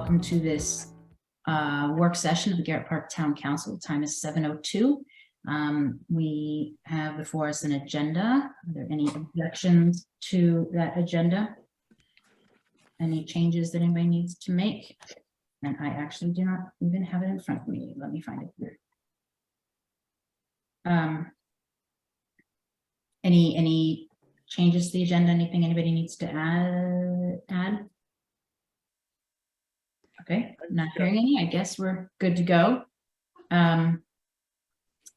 welcome to this work session of the Garrett Park Town Council. The time is 7:02. We have before us an agenda. Are there any objections to that agenda? Any changes that anybody needs to make? And I actually do not even have it in front of me. Let me find it here. Any changes to the agenda? Anything anybody needs to add? Okay, not hearing any. I guess we're good to go.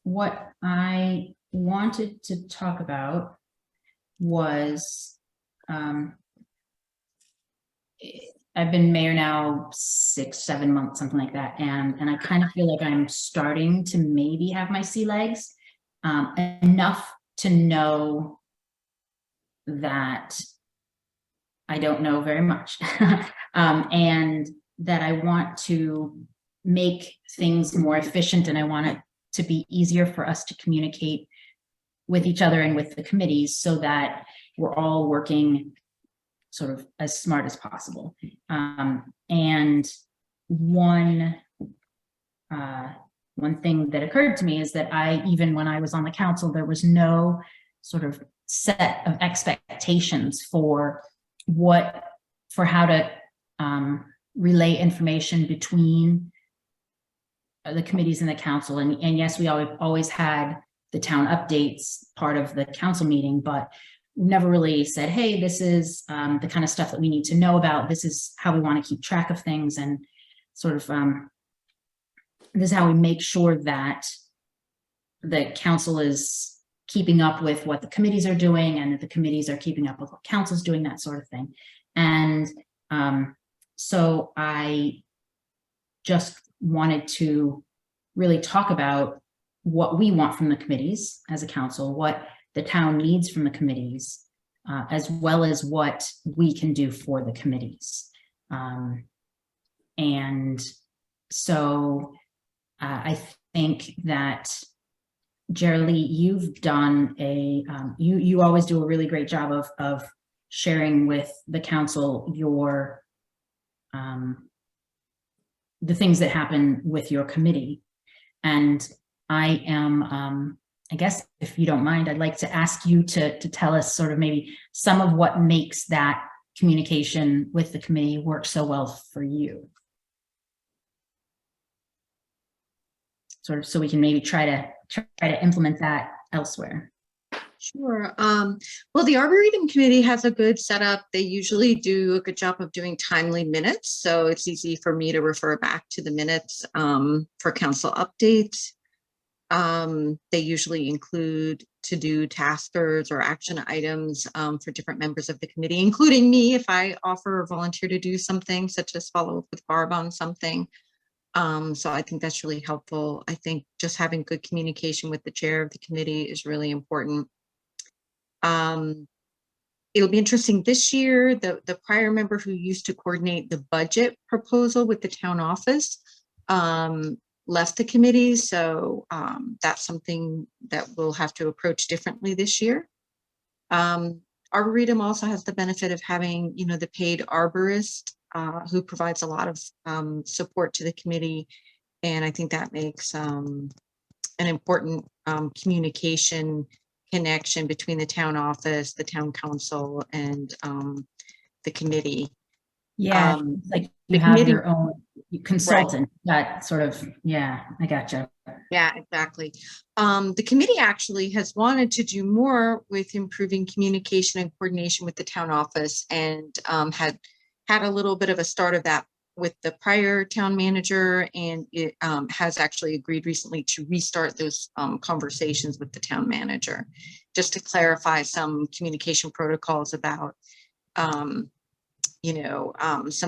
What I wanted to talk about was I've been mayor now 6-7 months, something like that, and I kind of feel like I'm starting to maybe have my sea legs, enough to know that I don't know very much, and that I want to make things more efficient, and I want it to be easier for us to communicate with each other and with the committees so that we're all working sort of as smart as possible. And one thing that occurred to me is that even when I was on the council, there was no sort of set of expectations for how to relay information between the committees and the council. And yes, we always had the town updates part of the council meeting, but never really said, hey, this is the kind of stuff that we need to know about. This is how we want to keep track of things, and sort of this is how we make sure that the council is keeping up with what the committees are doing, and that the committees are keeping up with what council's doing, that sort of thing. And so I just wanted to really talk about what we want from the committees as a council, what the town needs from the committees, as well as what we can do for the committees. And so I think that Jerry, you've done you always do a really great job of sharing with the council your the things that happen with your committee. And I am, I guess if you don't mind, I'd like to ask you to tell us sort of maybe some of what makes that communication with the committee work so well for you. Sort of so we can maybe try to implement that elsewhere. Sure. Well, the Arboretum Committee has a good setup. They usually do a good job of doing timely minutes, so it's easy for me to refer back to the minutes for council updates. They usually include to-do taskers or action items for different members of the committee, including me if I offer or volunteer to do something, such as follow up with Barb on something. So I think that's really helpful. I think just having good communication with the chair of the committee is really important. It'll be interesting this year. The prior member who used to coordinate the budget proposal with the town office left the committee, so that's something that we'll have to approach differently this year. Arboretum also has the benefit of having, the paid arborist who provides a lot of support to the committee, and I think that makes an important communication connection between the town office, the town council, and the committee. Yeah, like you have your own consultant, right. That sort of, yeah, I gotcha. Yeah, exactly. The committee actually has wanted to do more with improving communication and coordination with the town office, and had a little bit of a start of that with the prior town manager, and it has actually agreed recently to restart those conversations with the town manager, just to clarify some communication protocols about, some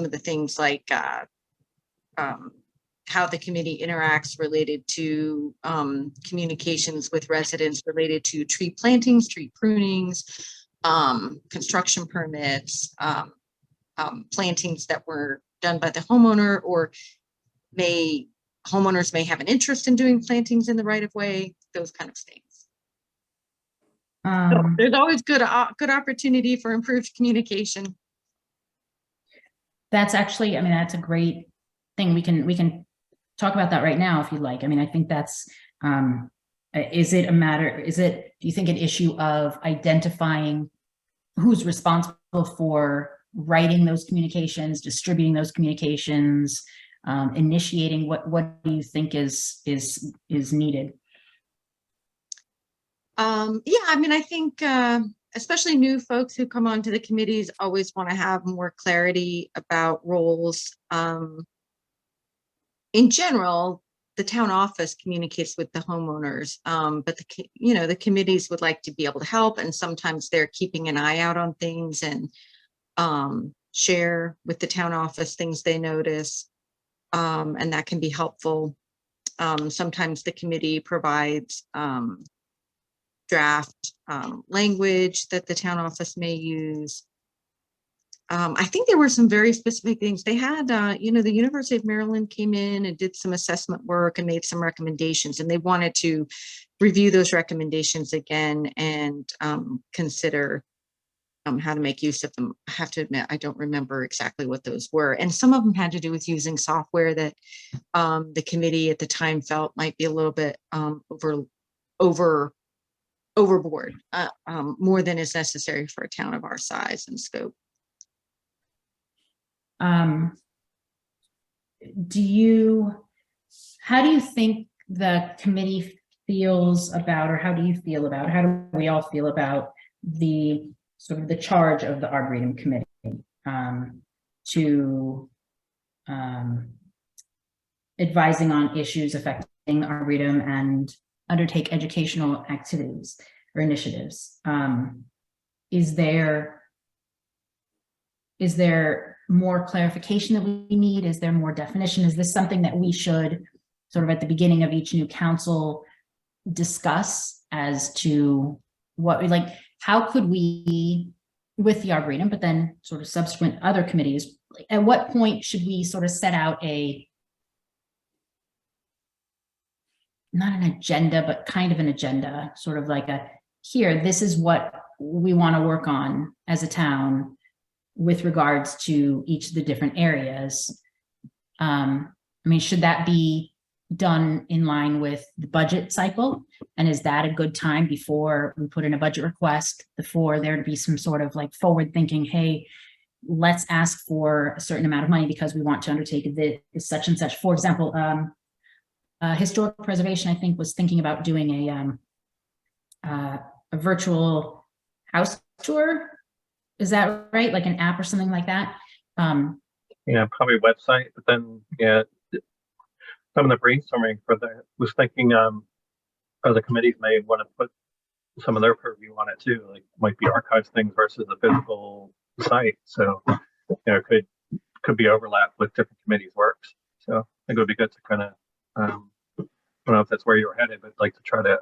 of the things like how the committee interacts related to communications with residents related to tree plantings, tree prunings, construction permits, plantings that were done by the homeowner, or homeowners may have an interest in doing plantings in the right of way, those kind of things. So there's always good opportunity for improved communication. That's actually, I mean, that's a great thing. We can talk about that right now if you'd like. I mean, I think that's, is it a matter, do you think an issue of identifying who's responsible for writing those communications, distributing those communications, initiating, what do you think is needed? Yeah, I mean, I think especially new folks who come onto the committees always want to have more clarity about roles. In general, the town office communicates with the homeowners, but the committees would like to be able to help, and sometimes they're keeping an eye out on things and share with the town office things they notice, and that can be helpful. Sometimes the committee provides draft language that the town office may use. I think there were some very specific things. They had, the University of Maryland came in and did some assessment work and made some recommendations, and they wanted to review those recommendations again and consider how to make use of them. I have to admit, I don't remember exactly what those were. And some of them had to do with using software that the committee at the time felt might be a little bit overboard, more than is necessary for a town of our size and scope. How do you think the committee feels about, or how do you feel about, how do we all feel about the sort of the charge of the Arboretum Committee to advising on issues affecting Arboretum and undertake educational activities or initiatives? Is there more clarification that we need? Is there more definition? Is this something that we should sort of at the beginning of each new council discuss as to what we like? How could we, with the Arboretum, but then sort of subsequent other committees, at what point should we sort of set out not an agenda, but kind of an agenda, sort of like here, this is what we want to work on as a town with regards to each of the different areas? I mean, should that be done in line with the budget cycle? And is that a good time before we put in a budget request, before there to be some sort of like forward thinking, hey, let's ask for a certain amount of money because we want to undertake this such and such? For example, historic preservation, I think, was thinking about doing a virtual house tour. Is that right? Like an app or something like that? Yeah, probably a website, but then, yeah, some of the brainstorming was thinking other committees may want to put some of their purview on it too, like might be archives things versus a physical site. So, could be overlap with different committees' works. So I think it would be good to kind of, I don't know if that's where you were headed, but like to try to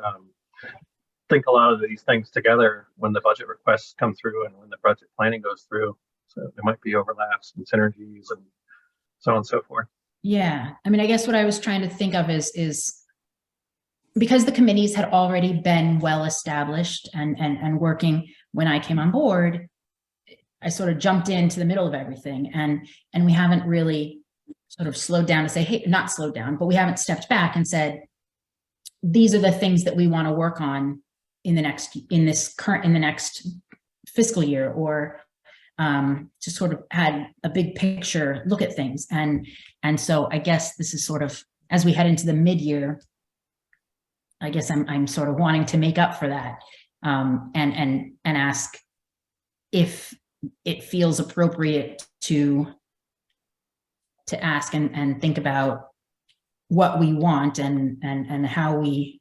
think a lot of these things together when the budget requests come through and when the budget planning goes through. So there might be overlaps and synergies and so on and so forth. Yeah, I mean, I guess what I was trying to think of is because the committees had already been well established and working when I came on board, I sort of jumped into the middle of everything, and we haven't really sort of slowed down to say, hey, not slowed down, but we haven't stepped back and said, these are the things that we want to work on in the next fiscal year, or just sort of had a big picture look at things. And so I guess this is sort of, as we head into the mid-year, I guess I'm sort of wanting to make up for that, and ask if it feels appropriate to ask and think about what we want and how we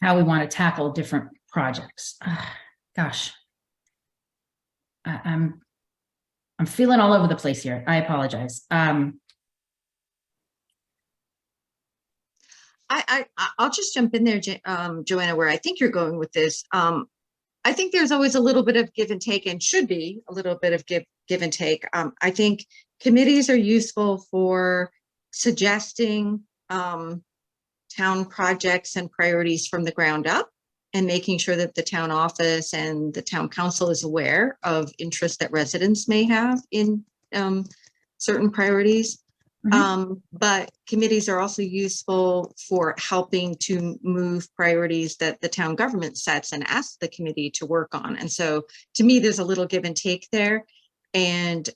want to tackle different projects. Gosh, I'm feeling all over the place here. I apologize. I'll just jump in there, Joanna, where I think you're going with this. I think there's always a little bit of give and take, and should be a little bit of give and take. I think committees are useful for suggesting town projects and priorities from the ground up, and making sure that the town office and the town council is aware of interests that residents may have in certain priorities. Mhm. But committees are also useful for helping to move priorities that the town government sets and asks the committee to work on. And so to me, there's a little give and take there. And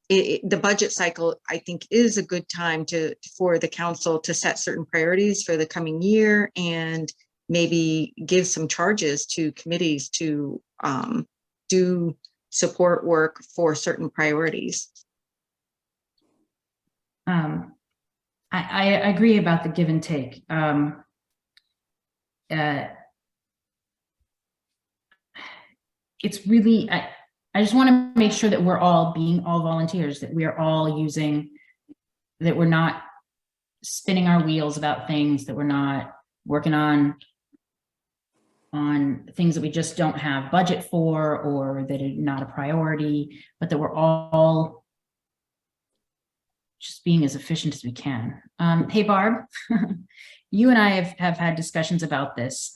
the budget cycle, I think, is a good time for the council to set certain priorities for the coming year and maybe give some charges to committees to do support work for certain priorities. I agree about the give and take. It's really, I just want to make sure that we're all being all volunteers, that we are all using, that we're not spinning our wheels about things, that we're not working on things that we just don't have budget for, or that are not a priority, but that we're all just being as efficient as we can. Hey, Barb, you and I have had discussions about this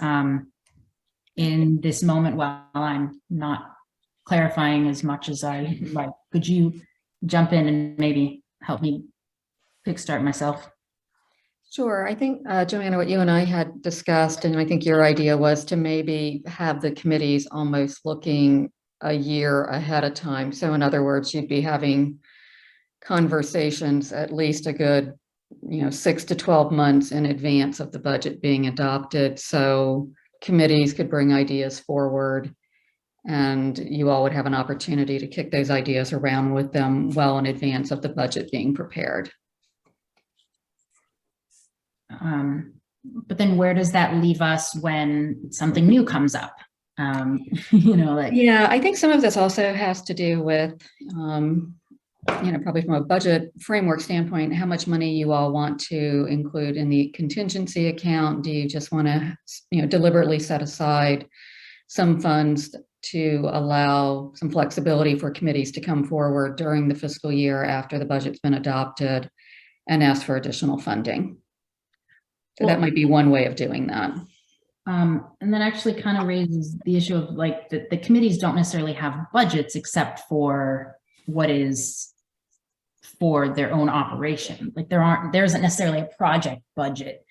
in this moment while I'm not clarifying as much as I like. Could you jump in and maybe help me kickstart myself? Sure. I think, Joanna, what you and I had discussed, and I think your idea was to maybe have the committees almost looking a year ahead of time. So in other words, you'd be having conversations at least a good, 6 to 12 months in advance of the budget being adopted. So committees could bring ideas forward and you all would have an opportunity to kick those ideas around with them well in advance of the budget being prepared. But then where does that leave us when something new comes up? Yeah, I think some of this also has to do with, probably from a budget framework standpoint, how much money you all want to include in the contingency account. Do you just want to, deliberately set aside some funds to allow some flexibility for committees to come forward during the fiscal year after the budget's been adopted and ask for additional funding? So that might be one way of doing that. And that actually kind of raises the issue of like the committees don't necessarily have budgets except for what is for their own operation. Like there isn't necessarily a project budget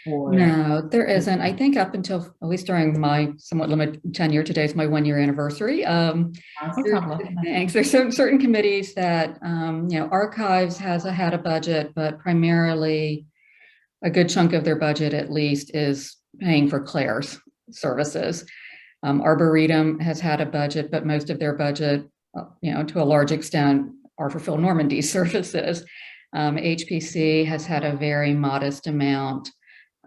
for. No, there isn't. I think up until at least during my somewhat limited tenure, today's my 1-year anniversary. Thanks. There's certain committees that archives had a budget, but primarily a good chunk of their budget at least is paying for Claire's services. Arboretum has had a budget, but most of their budget, to a large extent, are for Phil Normandy's services. HPC has had a very modest amount,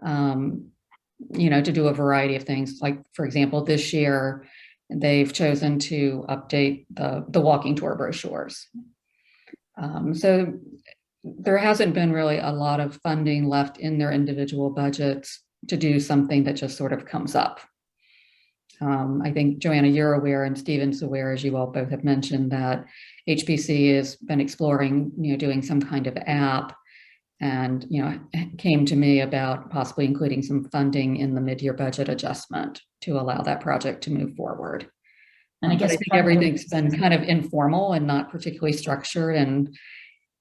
to do a variety of things. Like, for example, this year, they've chosen to update the walking tour brochures. So there hasn't been really a lot of funding left in their individual budgets to do something that just sort of comes up. I think, Joanna, you're aware, and Stephen's aware, as you all both have mentioned, that HPC has been exploring, doing some kind of app, and, came to me about possibly including some funding in the mid-year budget adjustment to allow that project to move forward. And I think everything's been kind of informal and not particularly structured, and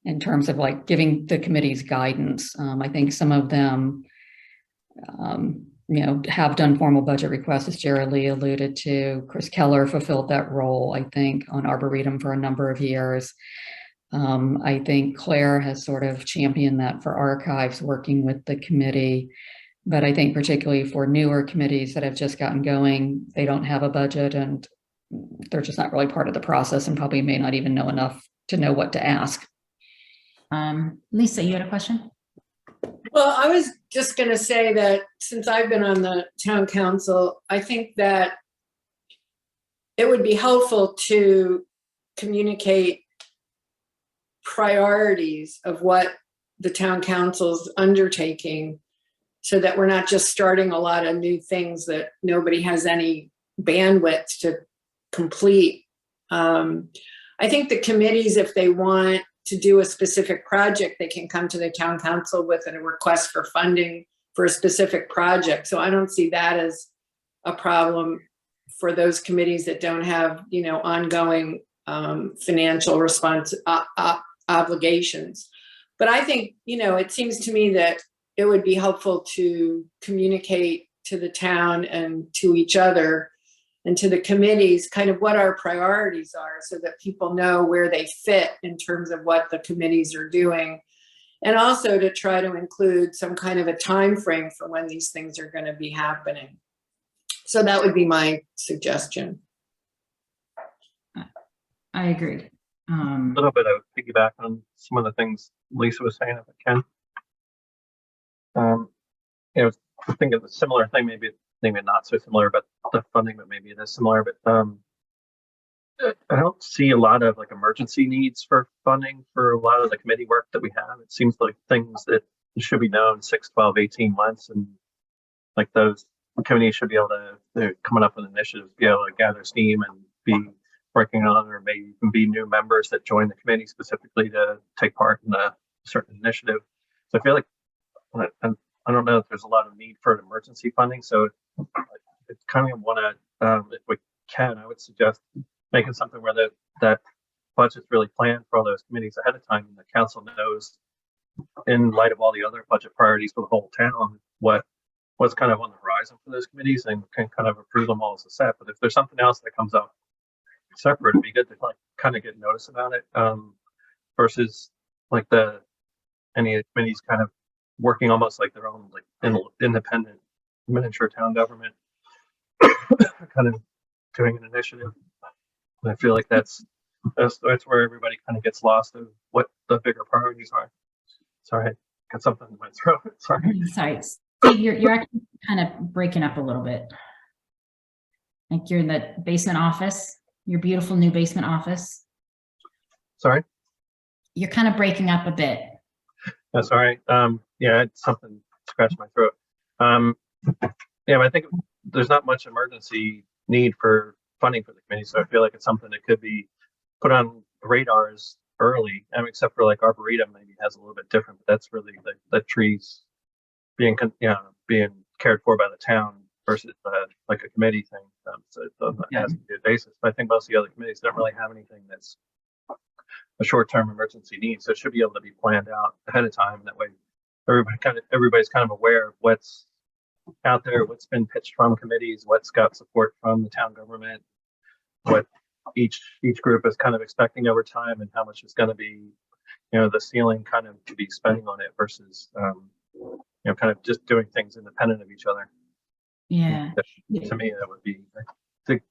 in terms of like giving the committees guidance. I think some of them, have done formal budget requests, as Jared Lee alluded to. Chris Keller fulfilled that role, I think, on Arboretum for a number of years. I think Claire has sort of championed that for archives, working with the committee. But I think particularly for newer committees that have just gotten going, they don't have a budget and they're just not really part of the process and probably may not even know enough to know what to ask. Lisa, you had a question? Well, I was just going to say that since I've been on the town council, I think that it would be helpful to communicate priorities of what the town council's undertaking so that we're not just starting a lot of new things that nobody has any bandwidth to complete. I think the committees, if they want to do a specific project, they can come to the town council with a request for funding for a specific project. So I don't see that as a problem for those committees that don't have, ongoing financial obligations. But I think, it seems to me that it would be helpful to communicate to the town and to each other and to the committees kind of what our priorities are, so that people know where they fit in terms of what the committees are doing. And also to try to include some kind of a time frame for when these things are going to be happening. So that would be my suggestion. I agree. A little bit of piggyback on some of the things Lisa was saying, if I can. I think of a similar thing, maybe not so similar, but the funding, but maybe it is similar. But I don't see a lot of like emergency needs for funding for a lot of the committee work that we have. It seems like things that should be known 6, 12, 18 months, and like those committees should be able to, they're coming up with initiatives, be able to gather steam and be working on, or maybe even be new members that join the committee specifically to take part in a certain initiative. So I feel like, I don't know if there's a lot of need for emergency funding. So I kind of want to, if we can, I would suggest making something where that budget's really planned for all those committees ahead of time, and the council knows, in light of all the other budget priorities for the whole town, what's kind of on the horizon for those committees, and can kind of approve them all as a set. But if there's something else that comes up separate, it'd be good to like kind of get notice about it, versus like any committees kind of working almost like their own like independent miniature town government, kind of doing an initiative. And I feel like that's where everybody kind of gets lost of what the bigger priorities are. Sorry, I got something in my throat. Sorry. Sorry, Steve, you're actually kind of breaking up a little bit. Like you're in the basement office, your beautiful new basement office. Sorry. You're kind of breaking up a bit. That's all right. Yeah, it's something scratched my throat. Yeah, but I think there's not much emergency need for funding for the committee, so I feel like it's something that could be put on radars early. I mean, except for like Arboretum, maybe has a little bit different, but that's really the trees being cared for by the town versus like a committee thing. So it has to be a basis. But I think most of the other committees don't really have anything that's a short-term emergency need, so it should be able to be planned out ahead of time. That way, everybody's kind of aware of what's out there, what's been pitched from committees, what's got support from the town government, what each group is kind of expecting over time, and how much is going to be, the ceiling kind of to be spending on it versus, kind of just doing things independent of each other. Yeah. To me, that would be, I think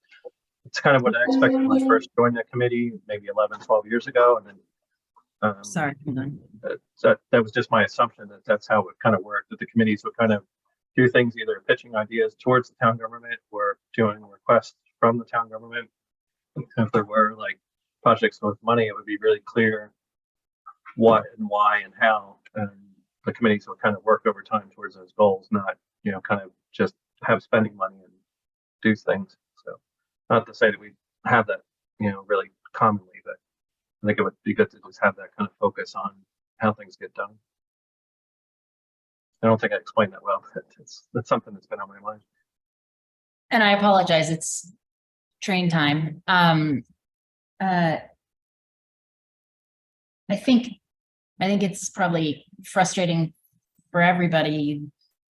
it's kind of what I expected when I first joined the committee, maybe 11, 12 years ago. And then, Sorry, hold on. That was just my assumption that that's how it kind of worked, that the committees would kind of do things, either pitching ideas towards the town government or doing requests from the town government. And if there were like projects with money, it would be really clear what and why and how, and the committees would kind of work over time towards those goals, not, kind of just have spending money and do things. So not to say that we have that, really commonly, but I think it would be good to just have that kind of focus on how things get done. I don't think I explained that well, but that's something that's been on my mind. And I apologize, it's train time. I think it's probably frustrating for everybody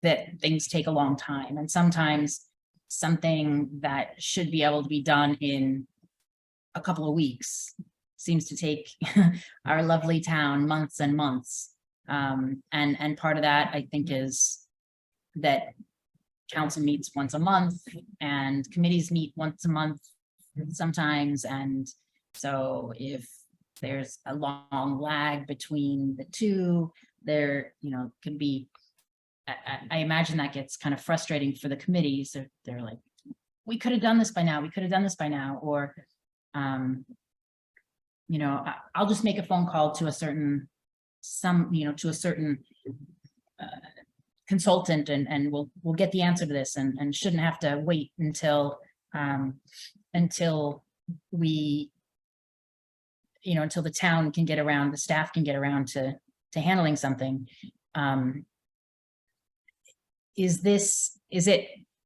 that things take a long time, and sometimes something that should be able to be done in a couple of weeks seems to take our lovely town months and months. And part of that, I think, is that council meets once a month and committees meet once a month sometimes. And so if there's a long lag between the two, there, can be, I imagine that gets kind of frustrating for the committees. They're like, we could have done this by now. We could have done this by now. Or, I'll just make a phone call to a certain, consultant, and we'll get the answer to this, and shouldn't have to wait until we, until the town can get around, the staff can get around to handling something. Is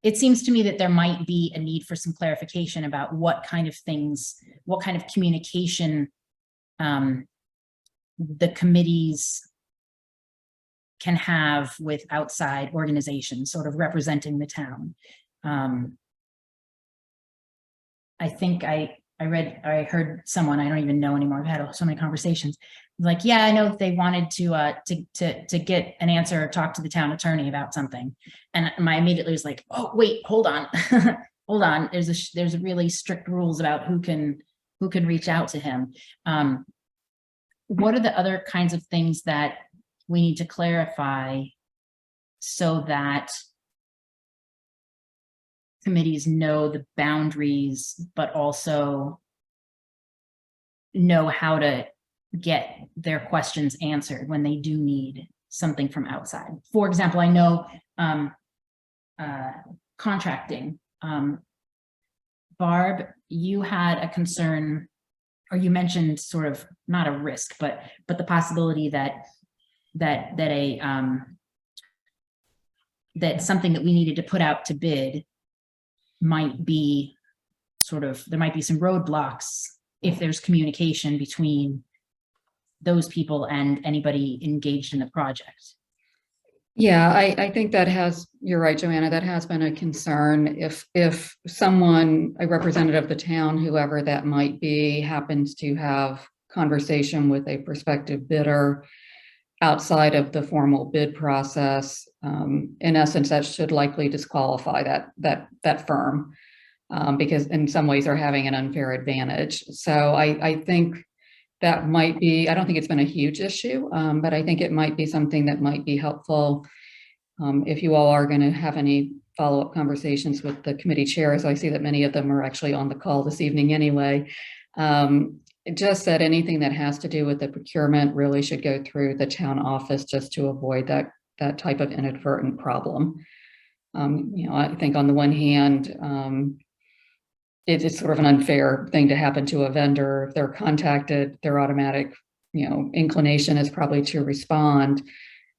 it seems to me that there might be a need for some clarification about what kind of things, what kind of communication the committees can have with outside organizations sort of representing the town. I think I heard someone, I don't even know anymore, I've had so many conversations, like, yeah, I know they wanted to get an answer or talk to the town attorney about something. And my immediately was like, oh, wait, hold on. Hold on. There's really strict rules about who can reach out to him. What are the other kinds of things that we need to clarify so that committees know the boundaries, but also know how to get their questions answered when they do need something from outside? For example, I know contracting. Barb, you had a concern, or you mentioned sort of not a risk, but the possibility that something that we needed to put out to bid might be sort of, there might be some roadblocks if there's communication between those people and anybody engaged in the project. Yeah, I think that you're right, Joanna, that has been a concern. If someone, a representative of the town, whoever that might be, happens to have conversation with a prospective bidder outside of the formal bid process, in essence, that should likely disqualify that firm, because in some ways they're having an unfair advantage. So I think that might be, I don't think it's been a huge issue, but I think it might be something that might be helpful if you all are going to have any follow-up conversations with the committee chairs. I see that many of them are actually on the call this evening anyway. Just that anything that has to do with the procurement really should go through the town office, just to avoid that type of inadvertent problem. I think on the one hand, it's sort of an unfair thing to happen to a vendor. If they're contacted, their automatic, inclination is probably to respond,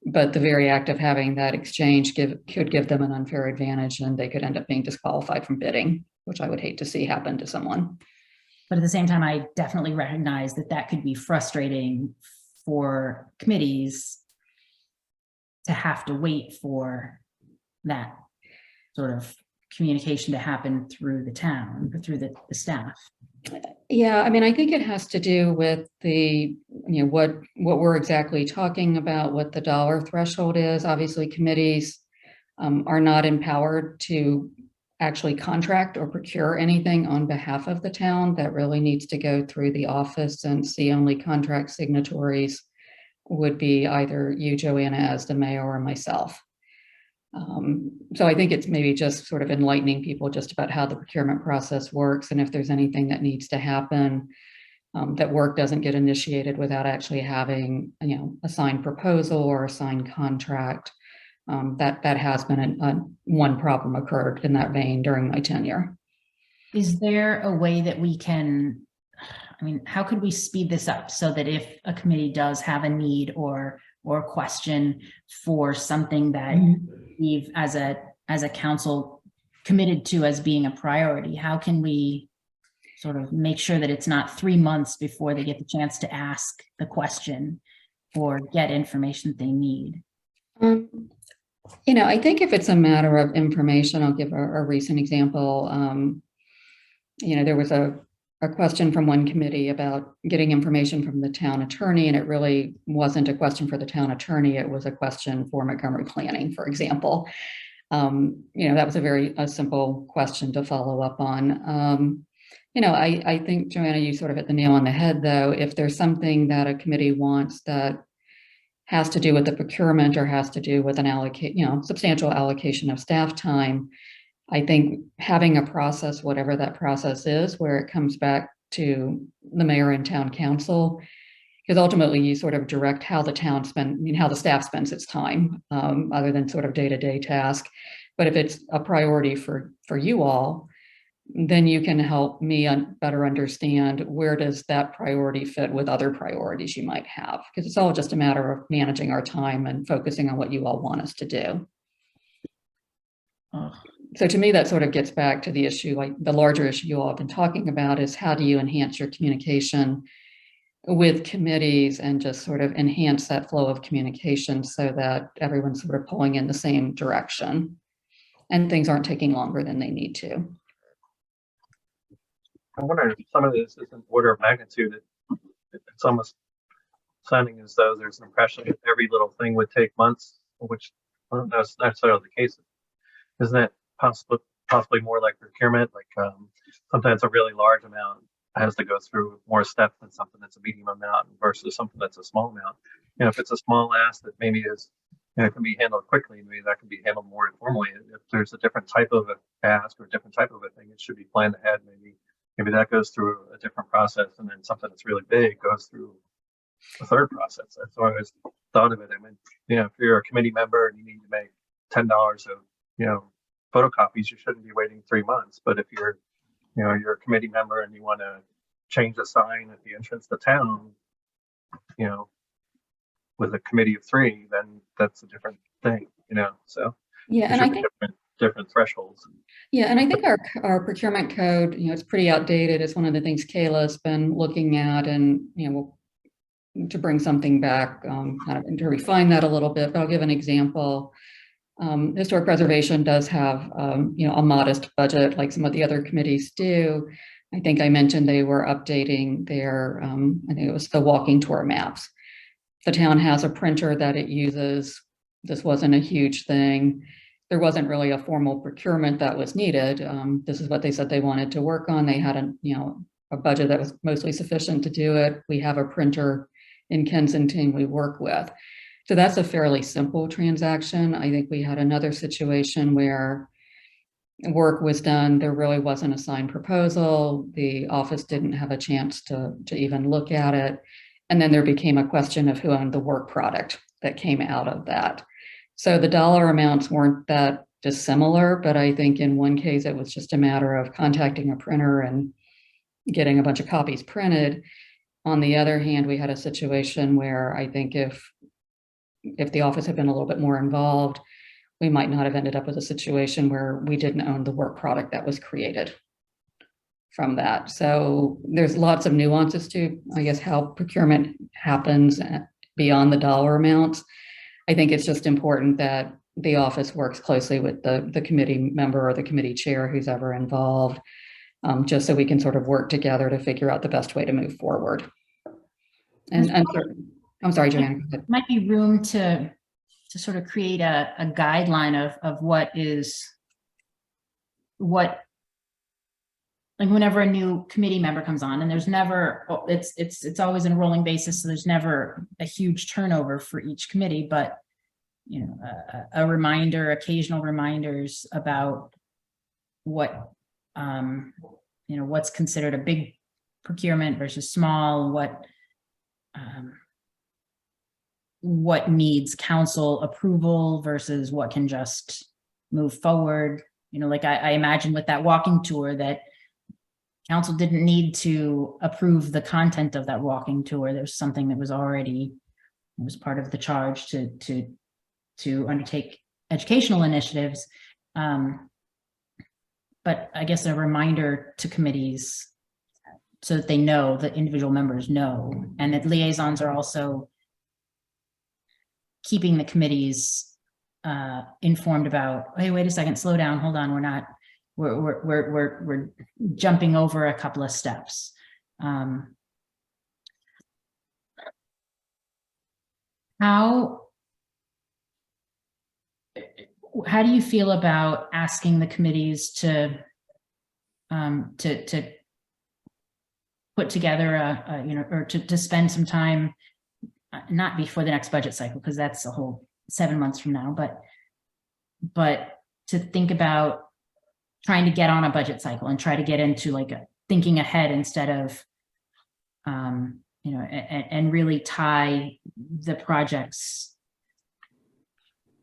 but the very act of having that exchange could give them an unfair advantage, and they could end up being disqualified from bidding, which I would hate to see happen to someone. But at the same time, I definitely recognize that could be frustrating for committees to have to wait for that sort of communication to happen through the town or through the staff. Yeah, I mean, I think it has to do with what we're exactly talking about, what the dollar threshold is. Obviously, committees are not empowered to actually contract or procure anything on behalf of the town. That really needs to go through the office, since the only contract signatories would be either you, Joanna, as the mayor, or myself. So I think it's maybe just sort of enlightening people just about how the procurement process works, and if there's anything that needs to happen, that work doesn't get initiated without actually having, a signed proposal or a signed contract. That has been one problem occurred in that vein during my tenure. Is there a way that we can, how could we speed this up so that if a committee does have a need or a question for something that we've as a council committed to as being a priority, how can we sort of make sure that it's not 3 months before they get the chance to ask the question or get information that they need? I think if it's a matter of information, I'll give a recent example. There was a question from one committee about getting information from the town attorney, and it really wasn't a question for the town attorney. It was a question for Montgomery Planning, for example. That was a very simple question to follow up on. I think, Joanna, you sort of hit the nail on the head, though. If there's something that a committee wants that has to do with the procurement or has to do with an substantial allocation of staff time, I think having a process, whatever that process is, where it comes back to the mayor and town council, because ultimately you sort of direct how the how the staff spends its time, other than sort of day-to-day task. But if it's a priority for you all, then you can help me better understand where does that priority fit with other priorities you might have, because it's all just a matter of managing our time and focusing on what you all want us to do. Ugh. So to me, that sort of gets back to the issue, like the larger issue you all have been talking about is how do you enhance your communication with committees and just sort of enhance that flow of communication so that everyone's sort of pulling in the same direction and things aren't taking longer than they need to. I wonder if some of this is an order of magnitude. It's almost sounding as though there's an impression that every little thing would take months, which I don't know is necessarily the case. Isn't that possibly more like procurement? Like sometimes a really large amount has to go through more steps than something that's a medium amount versus something that's a small amount. You know, if it's a small ask that maybe is, you know, can be handled quickly, maybe that can be handled more informally. If there's a different type of a ask or a different type of a thing, it should be planned ahead. Maybe that goes through a different process, and then something that's really big goes through a third process. That's what I always thought of it. I mean, you know, if you're a committee member and you need to make $10 of, you know, photocopies, you shouldn't be waiting 3 months. But if you're, you know, you're a committee member and you want to change a sign at the entrance to town, you know, with a committee of 3, then that's a different thing, you know. So Yeah, and I think different thresholds. Yeah, and I think our procurement code, you know, it's pretty outdated. It's one of the things Kayla's been looking at, and you know, to bring something back, kind of and to refine that a little bit. But I'll give an example. Historic preservation does have, you know, a modest budget like some of the other committees do. I think I mentioned they were updating their, I think it was the walking tour maps. The town has a printer that it uses. This wasn't a huge thing. There wasn't really a formal procurement that was needed. This is what they said they wanted to work on. They had a, you know, a budget that was mostly sufficient to do it. We have a printer in Kensington we work with. So that's a fairly simple transaction. I think we had another situation where work was done. There really wasn't a signed proposal. The office didn't have a chance to even look at it. And then there became a question of who owned the work product that came out of that. So the dollar amounts weren't that dissimilar, but I think in one case it was just a matter of contacting a printer and getting a bunch of copies printed. On the other hand, we had a situation where I think if the office had been a little bit more involved, we might not have ended up with a situation where we didn't own the work product that was created from that. So there's lots of nuances to, I guess, how procurement happens beyond the dollar amounts. I think it's just important that the office works closely with the committee member or the committee chair who's ever involved, just so we can sort of work together to figure out the best way to move forward. And I'm sorry, Joanna. Might be room to sort of create a guideline of what like whenever a new committee member comes on, and there's never, it's always in a rolling basis, so there's never a huge turnover for each committee, but you know, a reminder, occasional reminders about what you know, what's considered a big procurement versus small, what needs council approval versus what can just move forward. You know, like I imagine with that walking tour that council didn't need to approve the content of that walking tour. There's something that was already, it was part of the charge to undertake educational initiatives. But I guess a reminder to committees so that they know, that individual members know, and that liaisons are also keeping the committees informed about, hey, wait a second, slow down, hold on, we're jumping over a couple of steps. How do you feel about asking the committees to put together a you know, or to spend some time, not before the next budget cycle, because that's a whole 7 months from now, but to think about trying to get on a budget cycle and try to get into like thinking ahead instead of, you know, and really tie the projects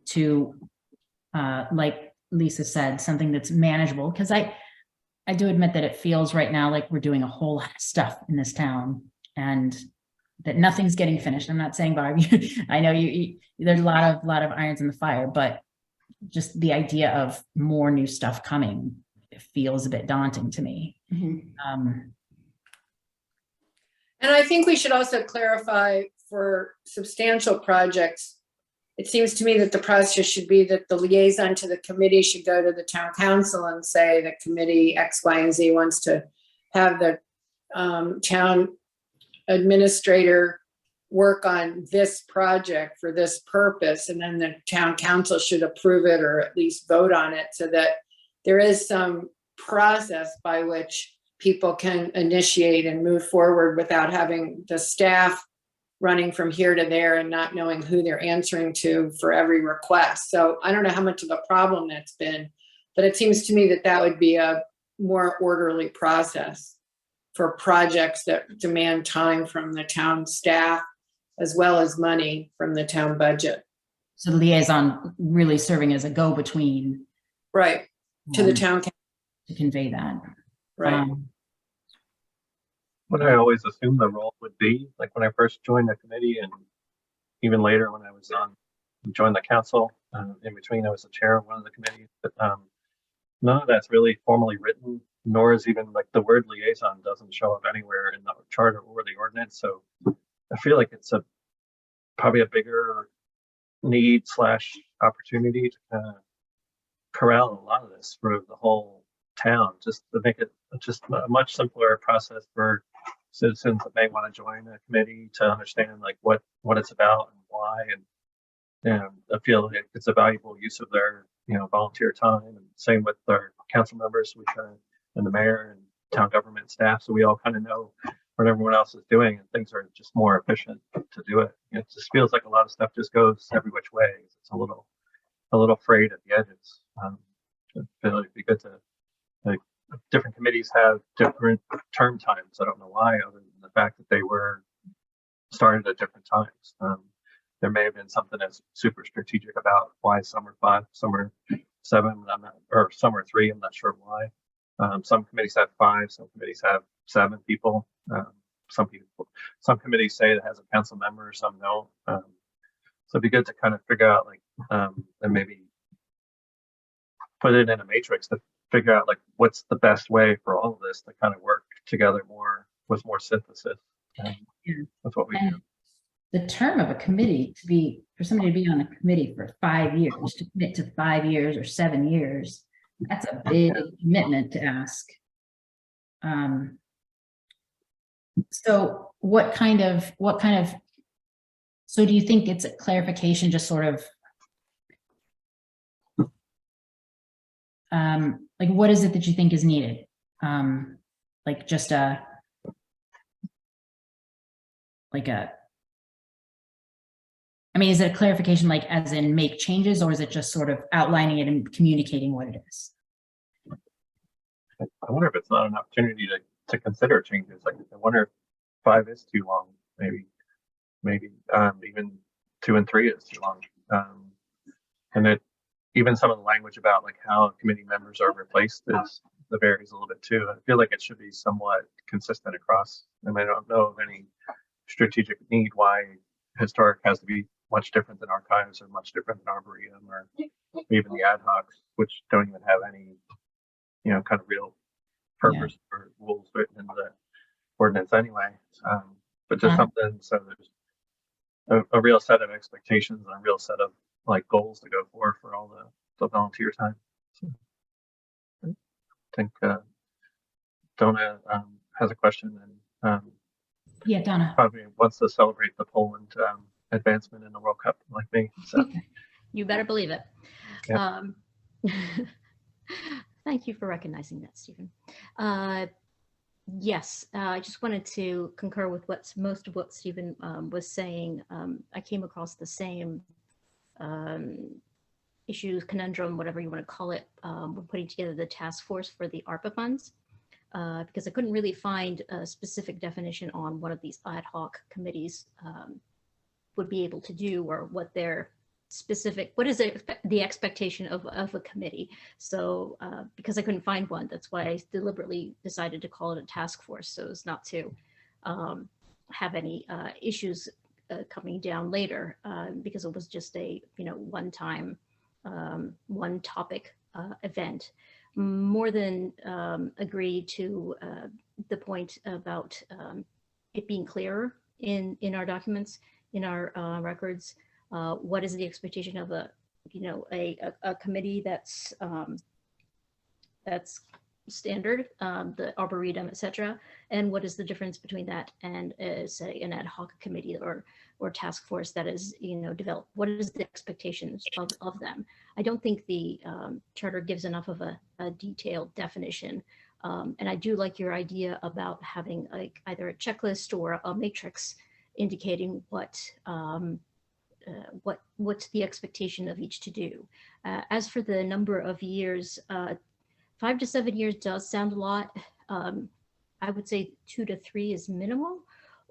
to, like Lisa said, something that's manageable. Because I do admit that it feels right now like we're doing a whole lot of stuff in this town and that nothing's getting finished. I'm not saying, Barb, I know there's a lot of irons in the fire, but just the idea of more new stuff coming feels a bit daunting to me. Mhm. And I think we should also clarify for substantial projects, it seems to me that the process should be that the liaison to the committee should go to the town council and say that committee X, Y, and Z wants to have the town administrator work on this project for this purpose, and then the town council should approve it or at least vote on it, so that there is some process by which people can initiate and move forward without having the staff running from here to there and not knowing who they're answering to for every request. So I don't know how much of a problem that's been, but it seems to me that that would be a more orderly process for projects that demand time from the town staff as well as money from the town budget. So the liaison really serving as a go-between. Right, to the um, town, to convey that. right. What I always assumed the role would be, like when I first joined the committee, and even later when I was joined the council, in between I was the chair of one of the committees, but none of that's really formally written, nor is even like the word liaison doesn't show up anywhere in the charter or the ordinance. So I feel like it's probably a bigger need / opportunity to kind of corral a lot of this for the whole town, just to make it just a much simpler process for citizens that may want to join a committee to understand like what it's about and why, and I feel like it's a valuable use of their volunteer time, and same with our council members, and the mayor and town government staff, so we all kind of know what everyone else is doing, and things are just more efficient to do it. It just feels like a lot of stuff just goes every which way. It's a little frayed at the edges. I feel like it'd be good to, like, different committees have different term times. I don't know why, other than the fact that they were started at different times. There may have been something that's super strategic about why some are 5, some are 7, or some are 3. I'm not sure why. Some committees have 5, some committees have 7 people. Some committees say it has a council member, some don't. So it'd be good to kind of figure out, like, and maybe put it in a matrix to figure out like what's the best way for all of this to kind of work together more with more synthesis. That's what we do. The term of a committee for somebody to be on a committee for 5 years, to commit to 5 years or 7 years, that's a big commitment to ask. So what kind of, so do you think it's a clarification, just sort of, like, what is it that you think is needed? Like just I mean, is it a clarification, like as in make changes, or is it just sort of outlining it and communicating what it is? I wonder if it's not an opportunity to consider changes. Like, I wonder if 5 is too long, maybe even 2 and 3 is too long. And even some of the language about like how committee members are replaced varies a little bit too. I feel like it should be somewhat consistent across. And I don't know of any strategic need why historic has to be much different than archives, or much different than arboretum, or even the ad hocs, which don't even have any, kind of real purpose or rules written into the ordinance anyway. But just something, so there's a real set of expectations and a real set of like goals to go for all the volunteer time. So I think Donna has a question, and Yeah, Donna. probably wants to celebrate the Poland advancement in the World Cup like me. So You better believe it. Yep. Thank you for recognizing that, Stephen. Yes, I just wanted to concur with most of what Stephen was saying. I came across the same issues, conundrum, whatever you want to call it, when putting together the task force for the ARPA funds, because I couldn't really find a specific definition on what of these ad hoc committees would be able to do, or what their specific, what is the expectation of a committee. So because I couldn't find one, that's why I deliberately decided to call it a task force, so as not to have any issues coming down later, because it was just a one-time one topic event. More than agree to the point about it being clearer in our documents, in our records. What is the expectation of a committee that's standard, the arboretum, etc., and what is the difference between that and say an ad hoc committee or task force that is developed? What is the expectations of them? I don't think the charter gives enough of a detailed definition, and I do like your idea about having like either a checklist or a matrix indicating what's the expectation of each to do. As for the number of years, 5 to 7 years does sound a lot. I would say 2 to 3 is minimal,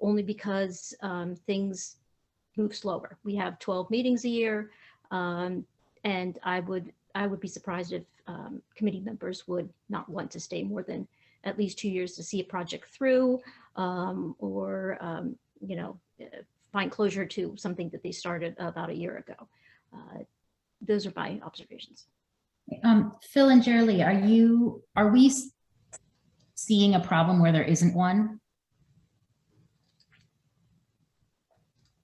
only because things move slower. We have 12 meetings a year, and I would be surprised if committee members would not want to stay more than at least 2 years to see a project through, or find closure to something that they started about a year ago. Those are my observations. Phil and Jerry, are we seeing a problem where there isn't one?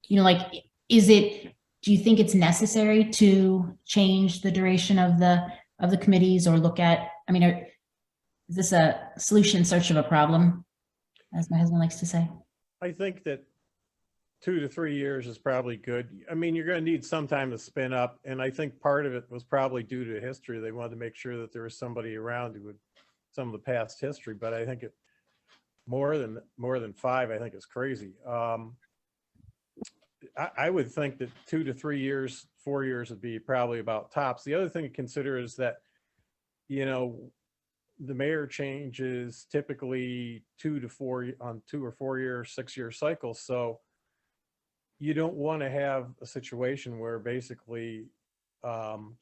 Like, do you think it's necessary to change the duration of the committees, or look at, is this a solution in search of a problem, as my husband likes to say? I think that 2 to 3 years is probably good. You're going to need some time to spin up. And I think part of it was probably due to history. They wanted to make sure that there was somebody around who would some of the past history, but I think more than 5, I think is crazy. I would think that 2 to 3 years, 4 years would be probably about tops. The other thing to consider is that, the mayor changes typically 2 to 4 on 2 or 4 year, 6 year cycles. So you don't want to have a situation where basically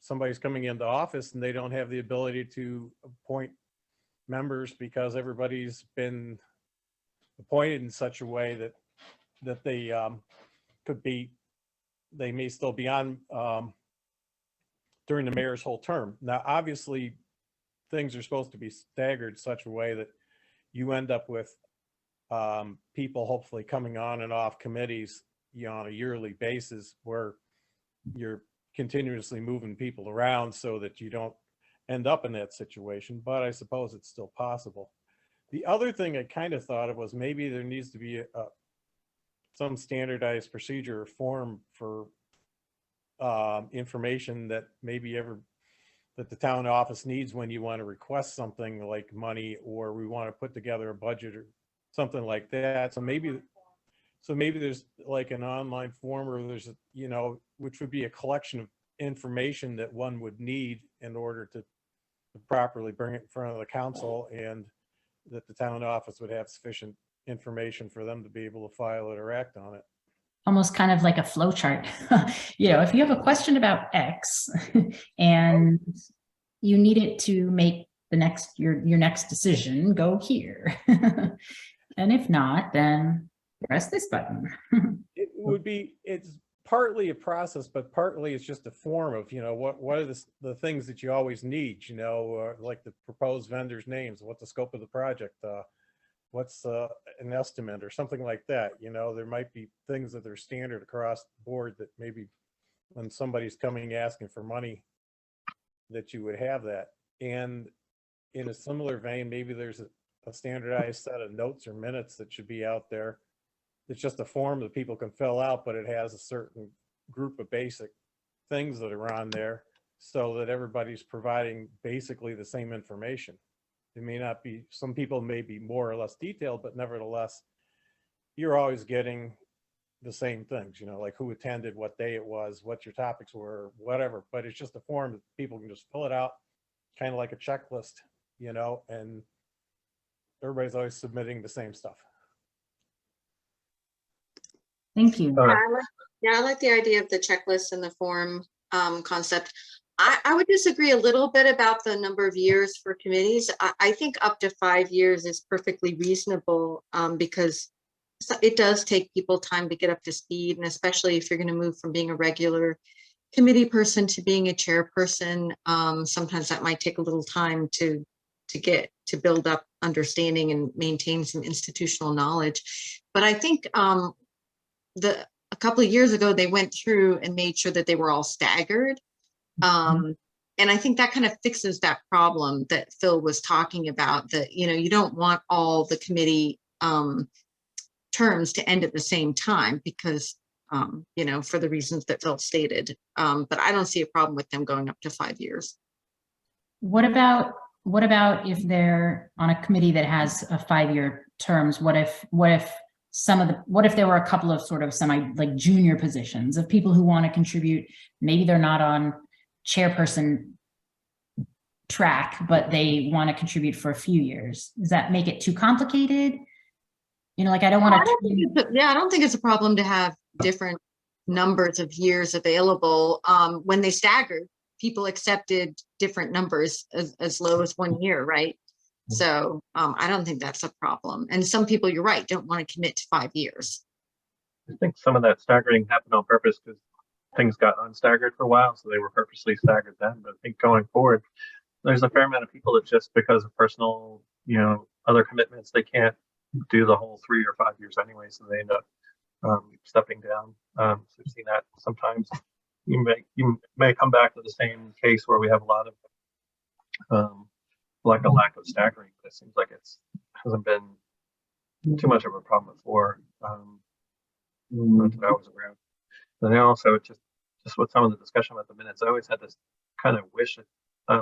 somebody's coming into office and they don't have the ability to appoint members because everybody's been appointed in such a way that they they may still be on during the mayor's whole term. Now, obviously, things are supposed to be staggered such a way that you end up with people hopefully coming on and off committees on a yearly basis, where you're continuously moving people around so that you don't end up in that situation. But I suppose it's still possible. The other thing I kind of thought of was maybe there needs to be some standardized procedure or form for information that that the town office needs when you want to request something like money, or we want to put together a budget or something like that. So maybe there's like an online form, or there's which would be a collection of information that one would need in order to properly bring it in front of the council, and that the town office would have sufficient information for them to be able to file it or act on it. Almost kind of like a flow chart. If you have a question about X and you need it to make your next decision, go here. And if not, then press this button. It's partly a process, but partly it's just a form of, what are the things that you always need, like the proposed vendors' names, what's the scope of the project, what's an estimate or something like that. There might be things that are standard across the board that maybe when somebody's coming asking for money, that you would have that. And in a similar vein, maybe there's a standardized set of notes or minutes that should be out there. It's just a form that people can fill out, but it has a certain group of basic things that are on there so that everybody's providing basically the same information. It may not be, some people may be more or less detailed, but nevertheless, you're always getting the same things, like who attended, what day it was, what your topics were, whatever. But it's just a form that people can just fill it out, kind of like a checklist, and everybody's always submitting the same stuff. Thank you. I like the idea of the checklist and the form concept. I would disagree a little bit about the number of years for committees. I think up to 5 years is perfectly reasonable, because it does take people time to get up to speed, and especially if you're going to move from being a regular committee person to being a chairperson, sometimes that might take a little time to build up understanding and maintain some institutional knowledge. But I think a couple of years ago, they went through and made sure that they were all staggered. And I think that kind of fixes that problem that Phil was talking about, that, you don't want all the committee terms to end at the same time because, for the reasons that Phil stated. But I don't see a problem with them going up to 5 years. What about if they're on a committee that has a 5-year terms? What if there were a couple of sort of like junior positions of people who want to contribute? Maybe they're not on chairperson track, but they want to contribute for a few years. Does that make it too complicated? Like I don't want to. Yeah, I don't think it's a problem to have different numbers of years available. When they staggered, people accepted different numbers as low as 1 year, right? So I don't think that's a problem. And some people, you're right, don't want to commit to 5 years. I think some of that staggering happened on purpose because things got unstaggered for a while, so they were purposely staggered then. But I think going forward, there's a fair amount of people that just because of personal, other commitments, they can't do the whole 3 or 5 years anyway, so they end up stepping down. So we've seen that sometimes. You may come back to the same case where we have a lot of like a lack of staggering, but it seems like hasn't been too much of a problem before. Not that I was around. And then also just with some of the discussion about the minutes, I always had this kind of wish. I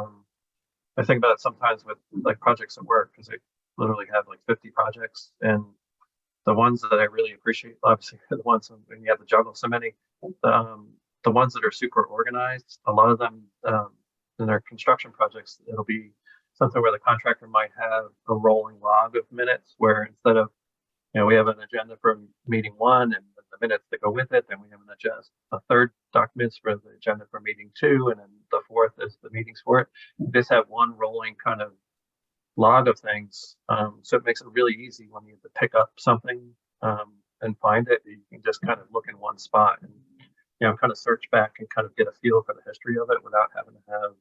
think about it sometimes with like projects at work, because I literally have like 50 projects, and the ones that I really appreciate, obviously, are the ones when you have to juggle so many. The ones that are super organized, a lot of them in their construction projects, it'll be something where the contractor might have a rolling log of minutes, where instead of, we have an agenda for meeting 1 and the minutes that go with it, then we have a third documents for the agenda for meeting 2, and then the 4th is the meetings for it. You just have one rolling kind of log of things, so it makes it really easy when you have to pick up something and find it. You can just kind of look in one spot and kind of search back and kind of get a feel for the history of it without having to have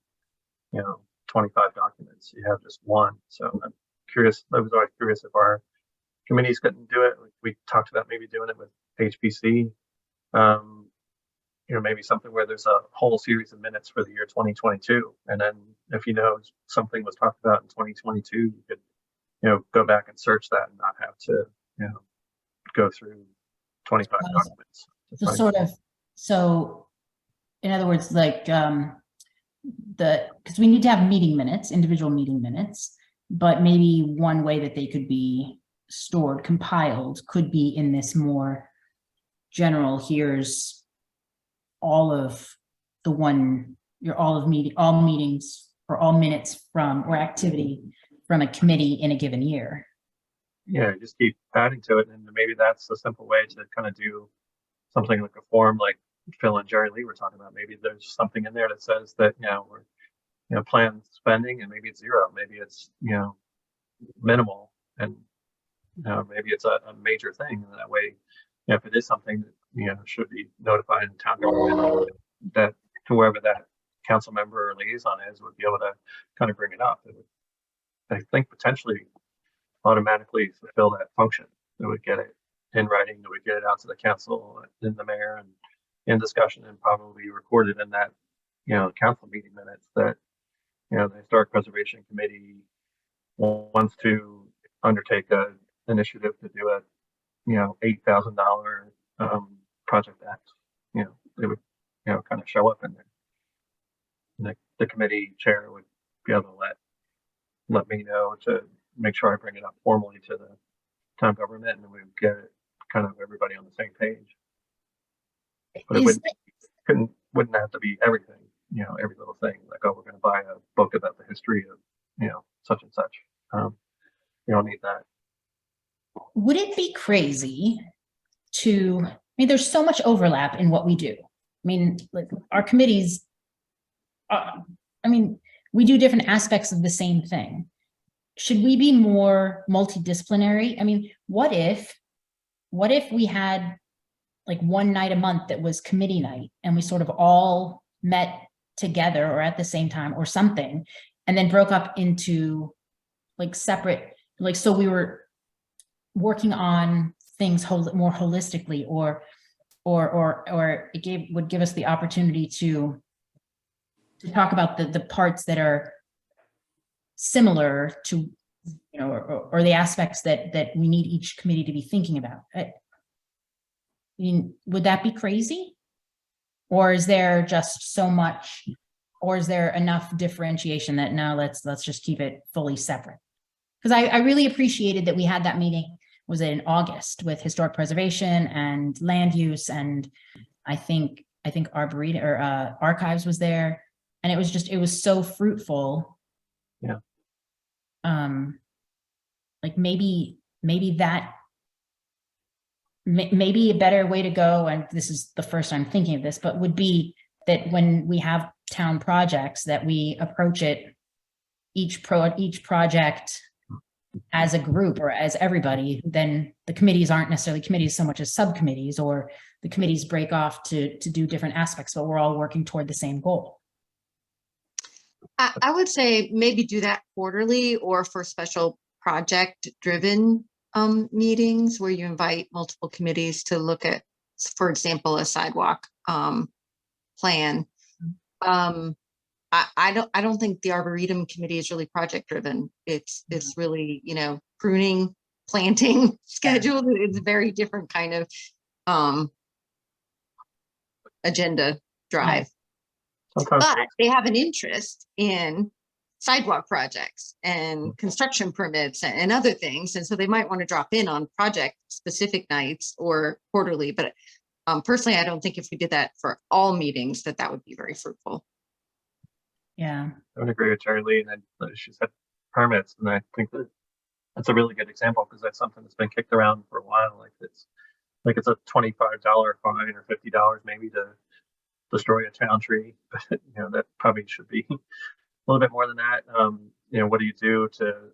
25 documents. You have just one. So I'm curious. I was always curious if our committees couldn't do it. We talked about maybe doing it with HPC. Maybe something where there's a whole series of minutes for the year 2022, and then if something was talked about in 2022, you could go back and search that and not have to go through 25 documents. So in other words, like because we need to have meeting minutes, individual meeting minutes, but maybe one way that they could be stored, compiled, could be in this more general, here's all meetings or all minutes from or activity from a committee in a given year. Yeah, just keep adding to it, and maybe that's a simple way to kind of do something like a form like Phil and Jerry Lee were talking about. Maybe there's something in there that says that we're planned spending, and maybe it's 0, maybe it's minimal, and maybe it's a major thing. And that way, if it is something that should be notified in town government, that whoever that council member or liaison is would be able to kind of bring it up. It would, I think, potentially automatically fulfill that function. It would get it in writing, it would get it out to the council and the mayor and in discussion, and probably recorded in that council meeting minutes that the Historic Preservation Committee wants to undertake a initiative to do a $8,000 project X. They would kind of show up in there. And the committee chair would be able to let me know to make sure I bring it up formally to the town government, and then we would get it kind of everybody on the same page. But it wouldn't have to be everything, every little thing, like, oh, we're going to buy a book about the history of such and such. You don't need that. Would it be crazy there's so much overlap in what we do. Like our committees, we do different aspects of the same thing. Should we be more multidisciplinary? What if we had like one night a month that was committee night, and we sort of all met together or at the same time or something, and then broke up into like separate, like, so we were working on things more holistically, or it would give us the opportunity to talk about the parts that are similar to, you know, or the aspects that we need each committee to be thinking about. I mean, would that be crazy? Or is there just so much, or is there enough differentiation that no, let's just keep it fully separate? Because I really appreciated that we had that meeting, was it in August, with historic preservation and land use, and I think Arboretum or archives was there, and it was so fruitful. Yeah. Like maybe a better way to go, and this is the first I'm thinking of this, but would be that when we have town projects, that we approach it, each project as a group or as everybody. Then the committees aren't necessarily committees so much as subcommittees, or the committees break off to do different aspects, but we're all working toward the same goal. I would say maybe do that quarterly, or for special project driven meetings where you invite multiple committees to look at, for example, a sidewalk plan. I don't think the Arboretum committee is really project driven. It's really, you know, pruning, planting schedule. It's a very different kind of agenda drive. Sometimes But they have an interest in sidewalk projects and construction permits and other things. And so they might want to drop in on project specific nights or quarterly. But personally, I don't think if we did that for all meetings, that would be very fruitful. Yeah. I would agree with Jerry Lee, and she said permits, and I think that that's a really good example, because that's something that's been kicked around for a while. It's a $25 fine or $50 maybe to destroy a town tree. But you know, that probably should be a little bit more than that. You know, what do you do to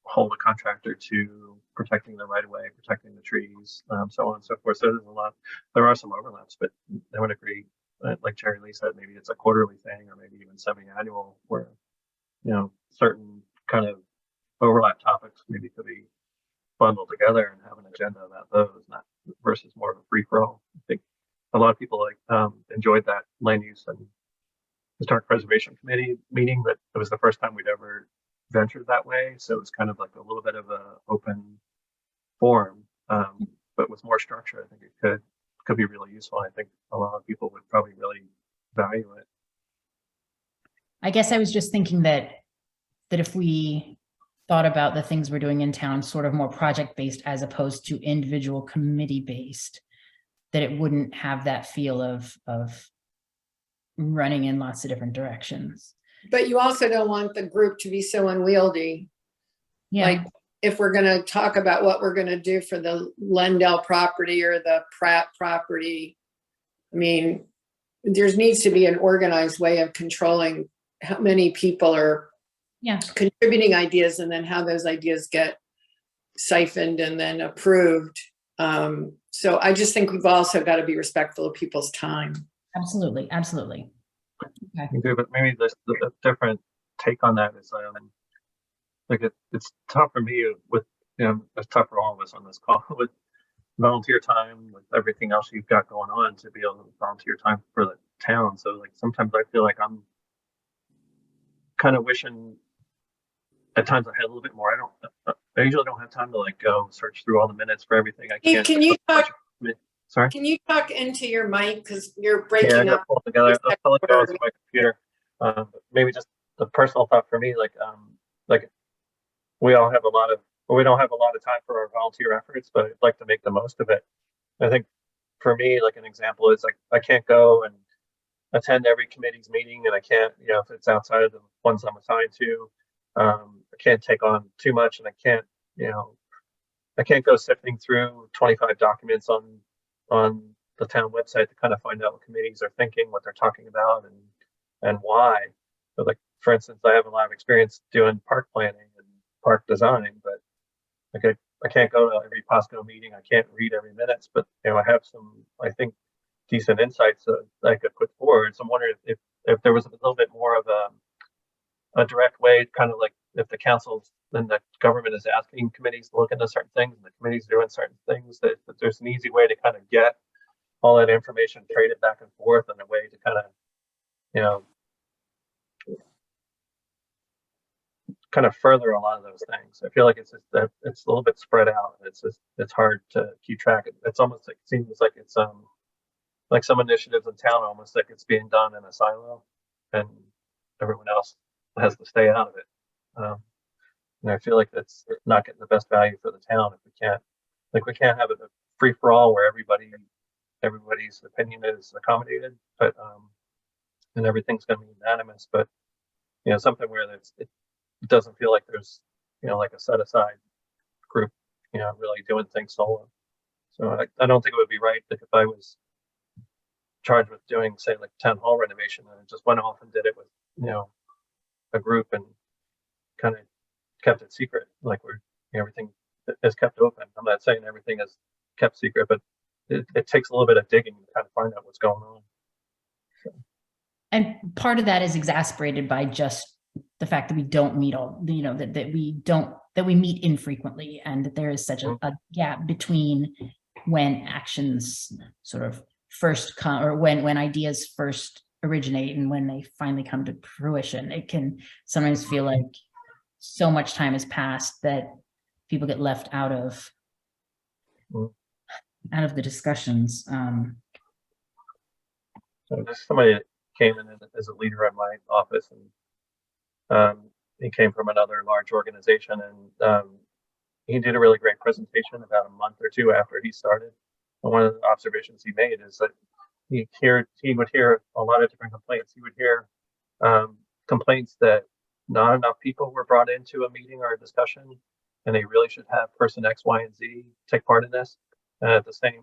hold a contractor to protecting the right of way, protecting the trees, so on and so forth. So there are some overlaps, but I would agree, like Jerry Lee said, maybe it's a quarterly thing, or maybe even semi-annual, where, you know, certain kind of overlap topics maybe could be bundled together and have an agenda about those, not versus more of a free for all. I think a lot of people enjoyed that land use and historic preservation committee meeting, but it was the first time we'd ever ventured that way. So it was kind of like a little bit of a open forum, but with more structure. I think it could be really useful. I think a lot of people would probably really value it. I guess I was just thinking that if we thought about the things we're doing in town sort of more project-based as opposed to individual committee-based, that it wouldn't have that feel of running in lots of different directions. But you also don't want the group to be so unwieldy. Yeah. Like, if we're going to talk about what we're going to do for the Lendell property or the Pratt property, I mean, there needs to be an organized way of controlling how many people are contributing ideas, and then how those ideas get siphoned and then approved. So I just think we've also got to be respectful of people's time. Absolutely. Absolutely. Okay. But maybe the different take on that is it's tough for me with, you know, it's tough for all of us on this call with volunteer time, with everything else you've got going on, to be able to volunteer time for the town. So like sometimes I feel like I'm kind of wishing at times I had a little bit more. I usually don't have time to like go search through all the minutes for everything. I can't. Can you talk? Sorry. Can you talk into your mic, because you're breaking up? Pull together. I'll let go my computer. Maybe just the personal thought for me, like we don't have a lot of time for our volunteer efforts, but I'd like to make the most of it. I think for me, like an example is like I can't go and attend every committee's meeting, and I can't, you know, if it's outside of the ones I'm assigned to, I can't take on too much, and I can't, you know, I can't go sifting through 25 documents on the town website to kind of find out what committees are thinking, what they're talking about, and why. So like, for instance, I have a lot of experience doing park planning and park design, but like I can't go to every POSCO meeting. I can't read every minutes, but I have some, I think, decent insights that I could put forward. So I'm wondering if there was a little bit more of a direct way, kind of like if the council and the government is asking committees to look into certain things and the committees doing certain things, that there's an easy way to kind of get all that information traded back and forth in a way to kind of, kind of further a lot of those things. I feel like it's just that it's a little bit spread out. It's hard to keep track. It's almost like, it seems like it's like some initiatives in town, almost like it's being done in a silo, and everyone else has to stay out of it. And I feel like that's not getting the best value for the town if we can't have it a free for all where everybody's opinion is accommodated, but and everything's going to be unanimous. But something where it doesn't feel like there's like a set aside group really doing things solo. So I don't think it would be right if I was charged with doing, say, like town hall renovation, and I just went off and did it with a group and kind of kept it secret, like everything is kept open. I'm not saying everything is kept secret, but it takes a little bit of digging to kind of find out what's going on. So. And part of that is exacerbated by just the fact that we don't meet that we meet infrequently, and that there is such a gap between when actions sort of first come, or when ideas first originate and when they finally come to fruition. It can sometimes feel like so much time has passed that people get left out of the discussions. So there's somebody that came in as a leader at my office, and he came from another large organization, and he did a really great presentation about a month or two after he started. And one of the observations he made is that he would hear a lot of different complaints. He would hear complaints that not enough people were brought into a meeting or a discussion, and they really should have person X, Y, and Z take part in this. And at the same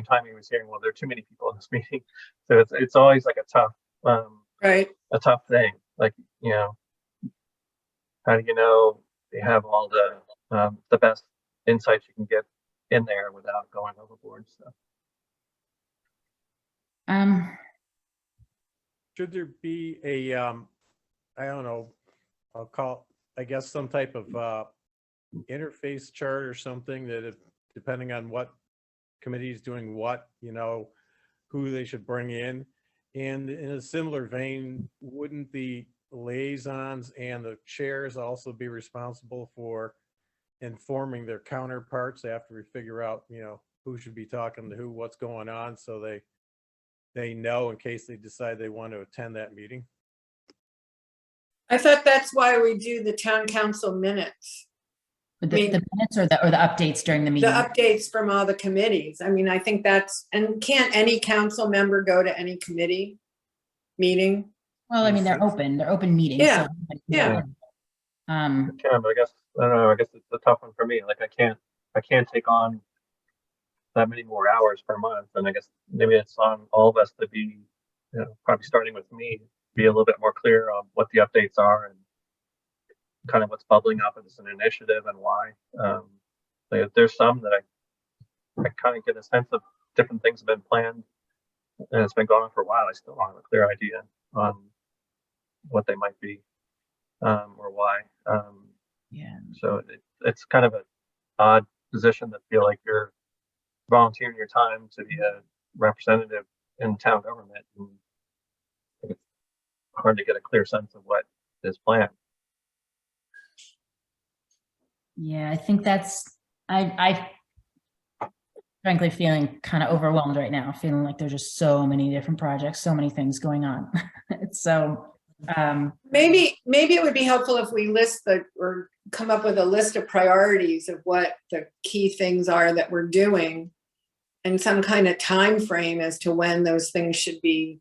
time, he was hearing, well, there are too many people in this meeting. So it's always like a tough a tough thing. Like, how do you have all the best insights you can get in there without going overboard? So. Should there be a, I don't know, I'll call, I guess, some type of interface chart or something that if, depending on what committee is doing what, who they should bring in. And in a similar vein, wouldn't the liaisons and the chairs also be responsible for informing their counterparts after we figure out, who should be talking to who, what's going on, so they know in case they decide they want to attend that meeting? I thought that's why we do the town council minutes. The minutes or the updates during the meeting? The updates from all the committees. I mean, I think and can't any council member go to any committee meeting? Well, I mean, they're open meetings. Yeah. So, Yeah. I can, but I guess it's a tough one for me. Like I can't take on that many more hours per month, and I guess maybe it's on all of us to be, probably starting with me, be a little bit more clear on what the updates are and kind of what's bubbling up as an initiative and why. There's some that I kind of get a sense of different things have been planned and it's been going on for a while. I still don't have a clear idea on what they might be or why. So it's kind of an odd position to feel like you're volunteering your time to be a representative in town government, and it's hard to get a clear sense of what is planned. Yeah, I think I frankly feeling kind of overwhelmed right now, feeling like there's just so many different projects, so many things going on. Maybe it would be helpful if we or come up with a list of priorities of what the key things are that we're doing, and some kind of time frame as to when those things should be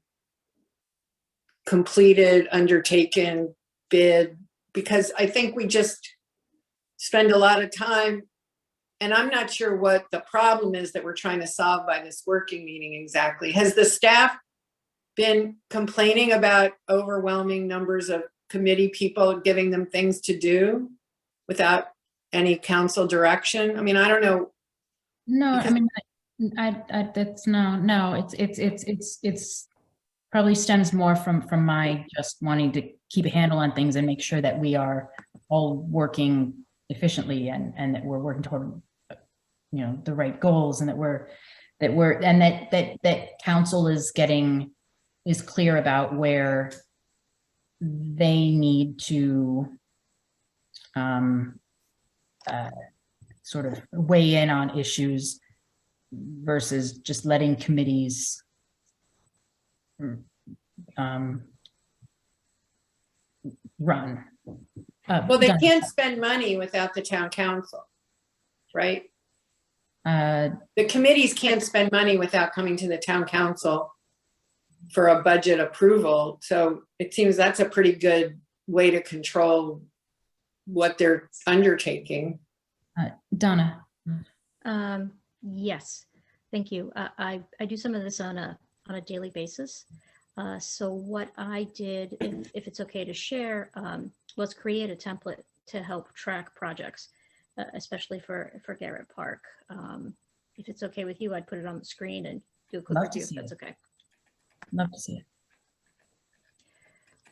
completed, undertaken, bid, because I think we just spend a lot of time, and I'm not sure what the problem is that we're trying to solve by this working meeting exactly. Has the staff been complaining about overwhelming numbers of committee people, giving them things to do without any council direction? I mean, I don't know. No, I Because- mean, that's no, it's probably stems more from my just wanting to keep a handle on things and make sure that we are all working efficiently and that we're working toward, the right goals, and that council is clear about where they need to sort of weigh in on issues versus just letting committees run. Well, they can't spend money without the town council, right? The committees can't spend money without coming to the town council for a budget approval. So it seems that's a pretty good way to control what they're undertaking. Donna. Yes, thank you. I do some of this on a daily basis. So what I did, if it's okay to share, was create a template to help track projects, especially for Garrett Park. If it's okay with you, I'd put it on the screen and do a quick Love to review if see that's it. okay. Love to see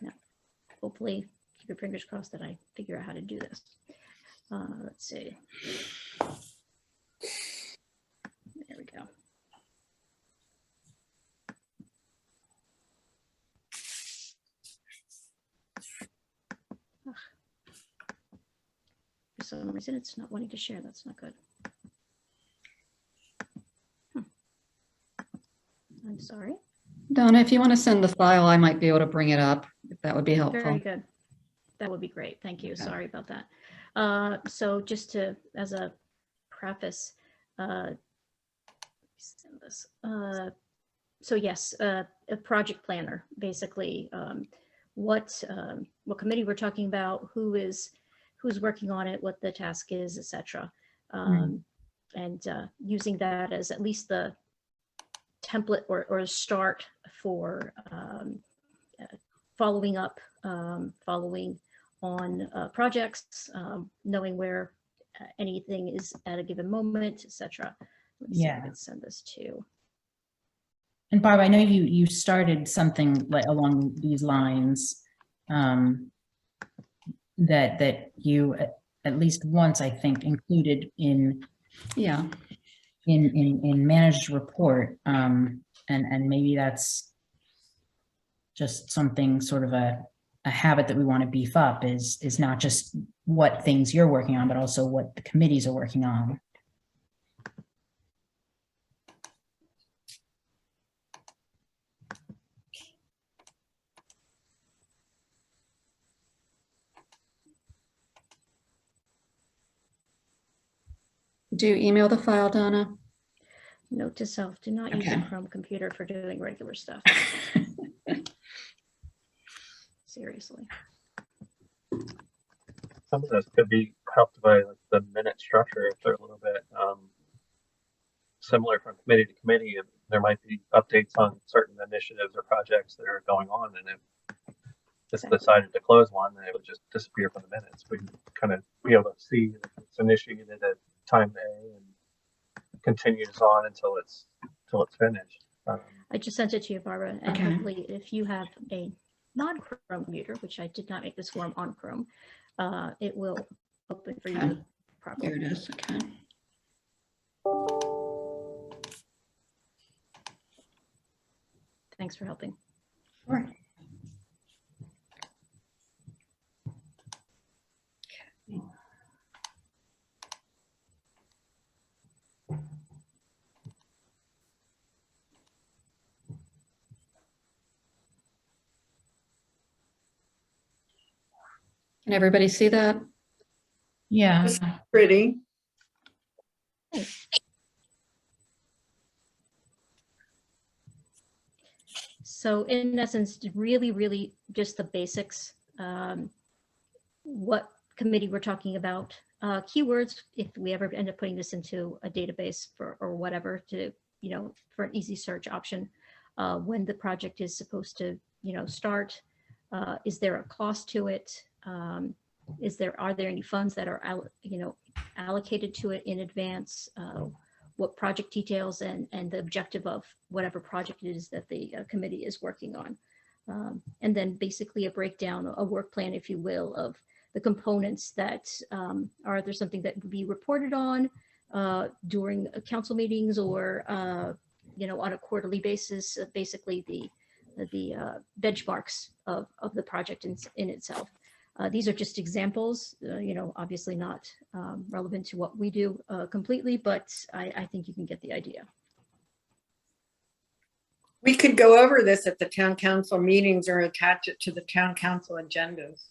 it. Hopefully, keep your fingers crossed that I figure out how to do this. Let's see. There we go. Ugh. For some reason, it's not wanting to share. That's not good. I'm sorry. Donna, if you want to send the file, I might be able to bring it up, if that would be helpful. Very good. That would be great. Thank you. Okay. Sorry about that. So just as a preface, send this. So yes, a project planner, basically, what committee we're talking about, who's working on it, what the task is, etc. And using that as at least the template or a start for following up, following on projects, knowing where anything is at a given moment, etc. Let me see if I can send this to. And Barb, I know you started something like along these lines that you at least once, I think, included in managed report, and maybe that's just something sort of a habit that we want to beef up is not just what things you're working on, but also what the committees are working on. Do you email the file, Donna? Note to self, do not use a Okay. Chrome computer for doing regular stuff. Seriously. Some of this could be helped by like the minute structure if they're a little bit similar from committee to committee. And there might be updates on certain initiatives or projects that are going on, and if it's Exactly. decided to close one, then it would just disappear from the minutes. We can kind of be able to see if it's initiated at time A and continues on until it's finished. I just sent it to you, Barbara, and Okay. hopefully if you have a non-Chrome computer, which I did not make this form on Chrome, it will open for you Okay. There properly. it is. Okay. Thanks for helping. Sure. Can everybody see that? Yeah. Pretty. So in essence, really just the basics. What committee we're talking about, keywords, if we ever end up putting this into a database or whatever to, for an easy search option, when the project is supposed to, start, is there a cost to it? Are there any funds that are, allocated to it in advance, what project details and the objective of whatever project it is that the committee is working on. And then basically a breakdown, a work plan, if you will, of the components that are there something that would be reported on during council meetings or, you know, on a quarterly basis, basically the benchmarks of the project in itself. These are just examples, you know, obviously not relevant to what we do completely, but I think you can get the idea. We could go over this at the town council meetings or attach it to the town council agendas.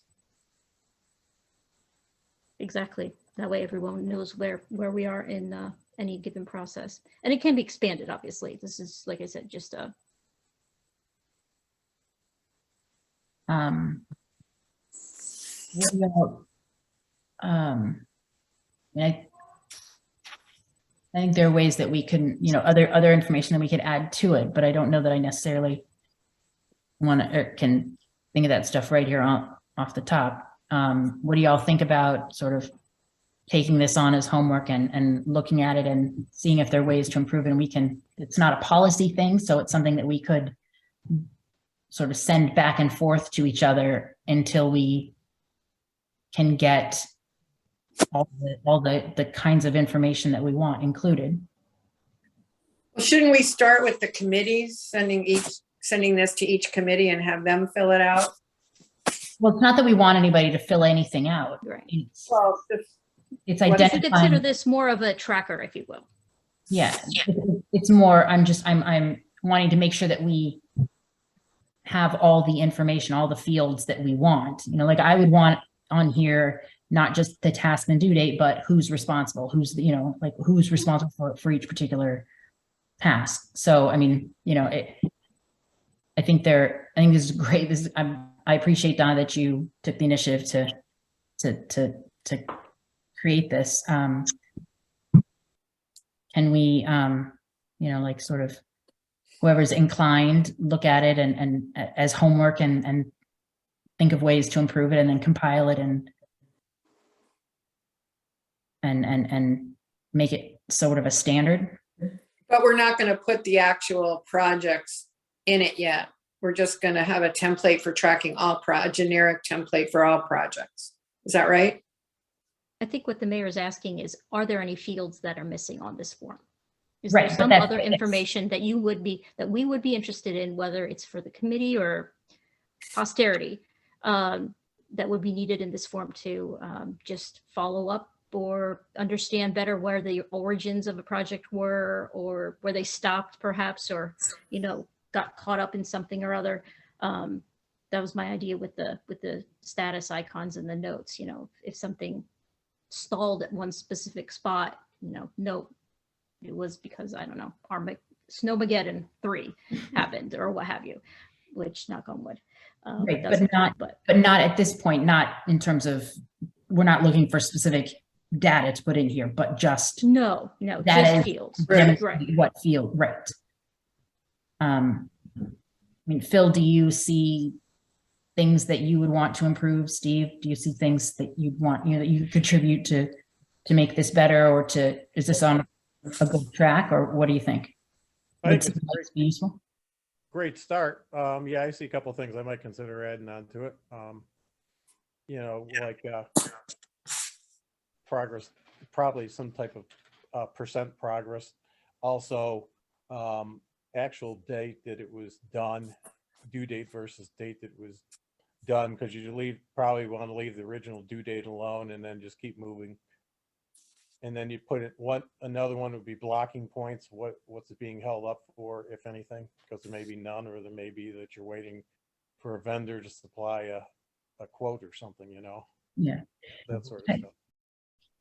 Exactly. That way everyone knows where we are in any given process. And it can be expanded, obviously. This is, like I said, just a... What about, I think there are ways that we can, you know, other information that we could add to it, but I don't know that I necessarily want to or can think of that stuff right here off the top. What do y'all think about sort of taking this on as homework and looking at it and seeing if there are ways to improve it? And we can, it's not a policy thing, so it's something that we could sort of send back and forth to each other until we can get all the kinds of information that we want included. Well, shouldn't we start with the committees, sending this to each committee and have them fill it out? Well, it's not that we want anybody to fill anything out. Right. Well, It's You should consider identifying. this more of a tracker, if you will. Yeah, it's more, I'm wanting to make sure that we have all the information, all the fields that we want. You know, like I would want on here, not just the task and due date, but who's responsible, who's, you know, like who's responsible for each particular task. So, I mean, you know, I think this is great. I appreciate, Donna, that you took the initiative to create this. Can we, you know, like sort of whoever's inclined, look at it and as homework and think of ways to improve it and then compile it and make it sort of a standard. but we're not going to put the actual projects in it yet. We're just going to have a template for tracking a generic template for all projects. Is that right? I think what the mayor is asking is, are there any fields that are missing on this form? Is Right, there but some that's- other information that we would be interested in, whether it's for the committee or posterity, that would be needed in this form to just follow up or understand better where the origins of a project were, or where they stopped perhaps, or, you know, got caught up in something or other. That was my idea with the status icons and the notes. You know, if something stalled at one specific spot, you know, note it was because, I don't know, Snowmageddon 3 happened or what have you, which, knock on wood. Right, but not at this point, not in terms of, we're not looking for specific data to put in here, but just no, That just is- fields. demonstrate Right. what field, right. I mean, Phil, do you see things that you would want to improve? Steve, do you see things that you'd want, you know, that you contribute to make this better, or is this on a good track, or what do you think? I Would think it's something like this be useful? great start. Yeah, I see a couple of things I might consider adding on to it. You know, like progress, probably some type of percent progress. Also, actual date that it was done, due date versus date that was done, because you probably want to leave the original due date alone and then just keep moving. And then you put it, another one would be blocking points. What's it being held up for, if anything? Because there may be none, or there may be that you're waiting for a vendor to supply a quote or something, you know? Yeah. That sort of Okay. stuff.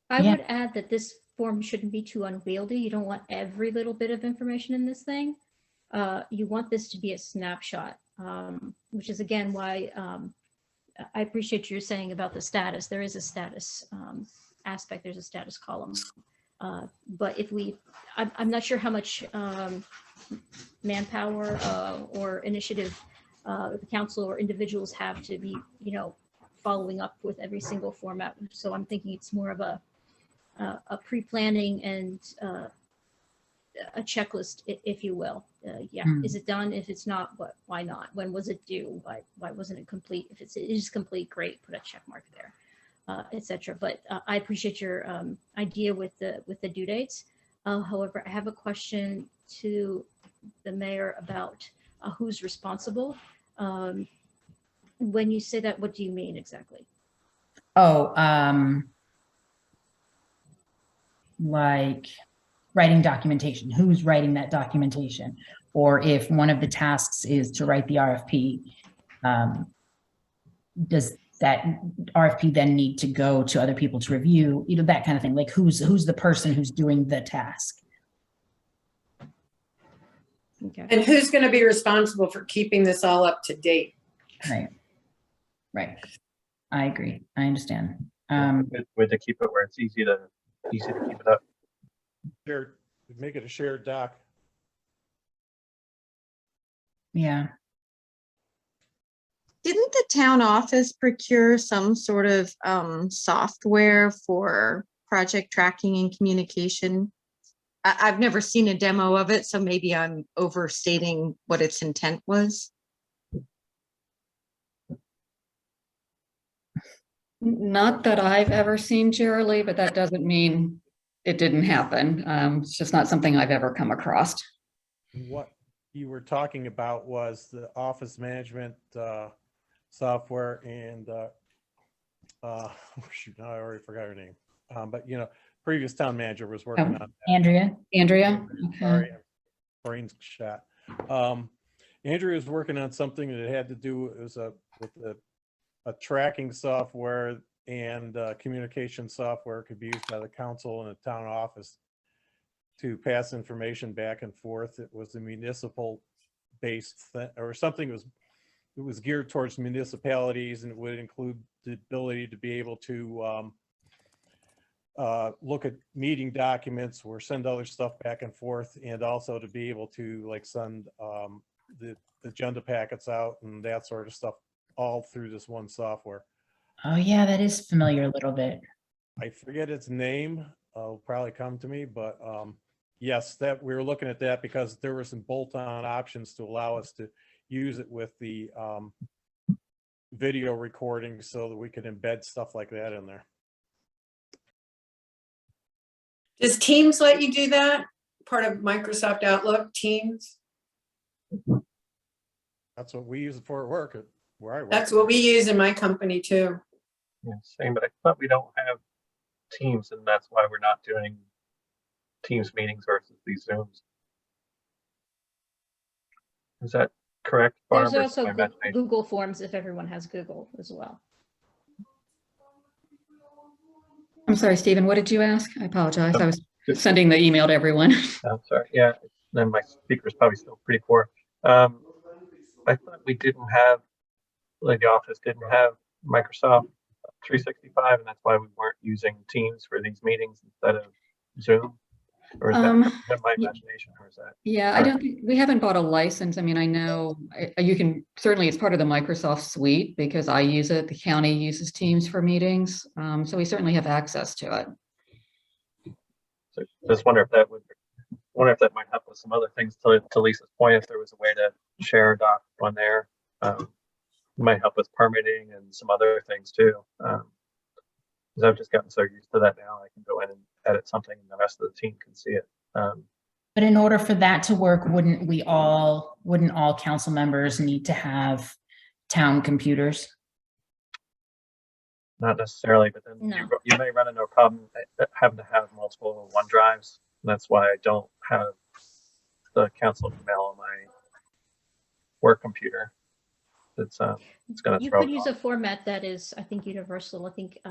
I Yeah. would add that this form shouldn't be too unwieldy. You don't want every little bit of information in this thing. You want this to be a snapshot, which is again why I appreciate you saying about the status. There is a status aspect. There's a status column. But if I'm not sure how much manpower or initiative the council or individuals have to be, you know, following up with every single format. So I'm thinking it's more of a a pre-planning and a checklist, if you will. Yeah, is it done? If it's not, why not? When was it due? Why wasn't it complete? If it is complete, great, put a check mark there, etc. But I appreciate your idea with the due dates. However, I have a question to the mayor about who's responsible. When you say that, what do you mean exactly? Oh, like writing documentation, who's writing that documentation? Or if one of the tasks is to write the RFP, does that RFP then need to go to other people to review, you know, that kind of thing? Like who's the person who's doing the task? Okay. And who's going to be responsible for keeping this all up to date? Right. Right. I agree. I understand. Way to keep it where it's easy to keep it up. Shared, make it a shared doc. Yeah. Didn't the town office procure some sort of software for project tracking and communication? I've never seen a demo of it, so maybe I'm overstating what its intent was. Not that I've ever seen, Jerry, but that doesn't mean it didn't happen. It's just not something I've ever come across. What you were talking about was the office management software and shoot, now I already forgot her name. But you know, previous town manager was working on that. Andrea? Andrea? Okay. Sorry, brain shot. Andrea was working on something that had to do, it was with a tracking software and communication software could be used by the council and the town office to pass information back and forth. It was a municipal based or something. It was geared towards municipalities, and it would include the ability to be able to look at meeting documents or send other stuff back and forth, and also to be able to like send the agenda packets out and that sort of stuff all through this one software. Oh yeah, that is familiar a little bit. I forget its name. It'll probably come to me, but yes, that we were looking at that because there were some bolt-on options to allow us to use it with the video recording so that we could embed stuff like that in there. Does Teams let you do that? Part of Microsoft Outlook, Teams? That's what we use it for at work, where I work. That's what we use in my company too. Yeah, same, but I thought we don't have Teams, and that's why we're not doing Teams meetings versus these Zooms. Is that correct, Barb? There's or is also my imagination? Google Forms if everyone has Google as well. I'm sorry, Stephen, what did you ask? I apologize. I was sending the email to everyone. I'm sorry. Yeah, then my speaker is probably still pretty poor. I thought we didn't have, like the office didn't have Microsoft 365, and that's why we weren't using Teams for these meetings instead of Zoom. Or is that my imagination, or is that? Yeah, I don't think we haven't bought a license. I mean, I know you can certainly, it's part of the Microsoft suite because I use it. The county uses Teams for meetings. So we certainly have access to it. So just wonder if that might help with some other things. To Lisa's point, if there was a way to share a doc on there, it might help with permitting and some other things too. Because I've just gotten so used to that now, I can go in and edit something, and the rest of the team can see it. But in order for that to work, wouldn't all council members need to have town computers? Not necessarily, but then No. you may run into a problem having to have multiple OneDrives. And that's why I don't have the council email on my work computer. It's going to You throw could it use off. a format that is, I think, universal. I think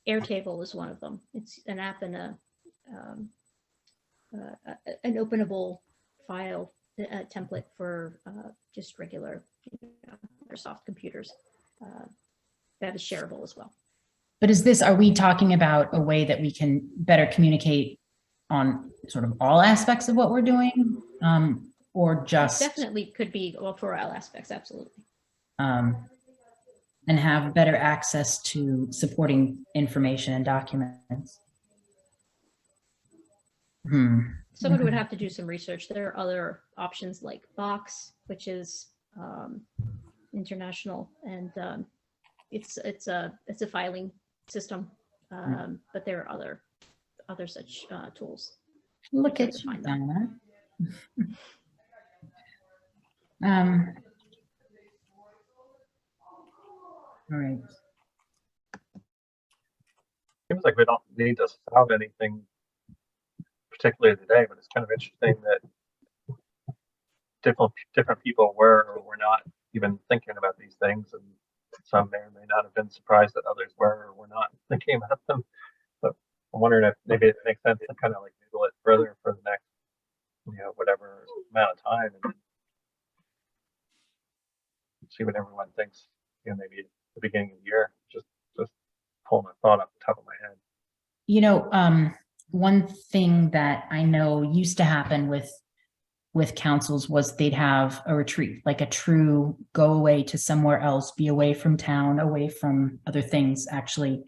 Airtable is one of them. It's an app and an openable file template for just regular Microsoft computers that is shareable as well. But are we talking about a way that we can better communicate on sort of all aspects of what we're doing, or just Definitely could be, well, for all aspects, absolutely. and have better access to supporting information and documents? Someone would Okay. have to do some research. There are other options like Box, which is international, and it's a filing system. But there are other such tools. Look try at to you, find them. Donna. All right. Seems like we don't need to solve anything particularly today, but it's kind of interesting that different people were or were not even thinking about these things, and some may or may not have been surprised that others were or were not thinking about them. But I'm wondering if maybe it makes sense to kind of like noodle it further for the next, whatever amount of time, and see what everyone thinks. Maybe at the beginning of the year, just pulling a thought off the top of my head. One thing that I know used to happen with councils was they'd have a retreat, like a true go away to somewhere else, be away from town, away from other things, actually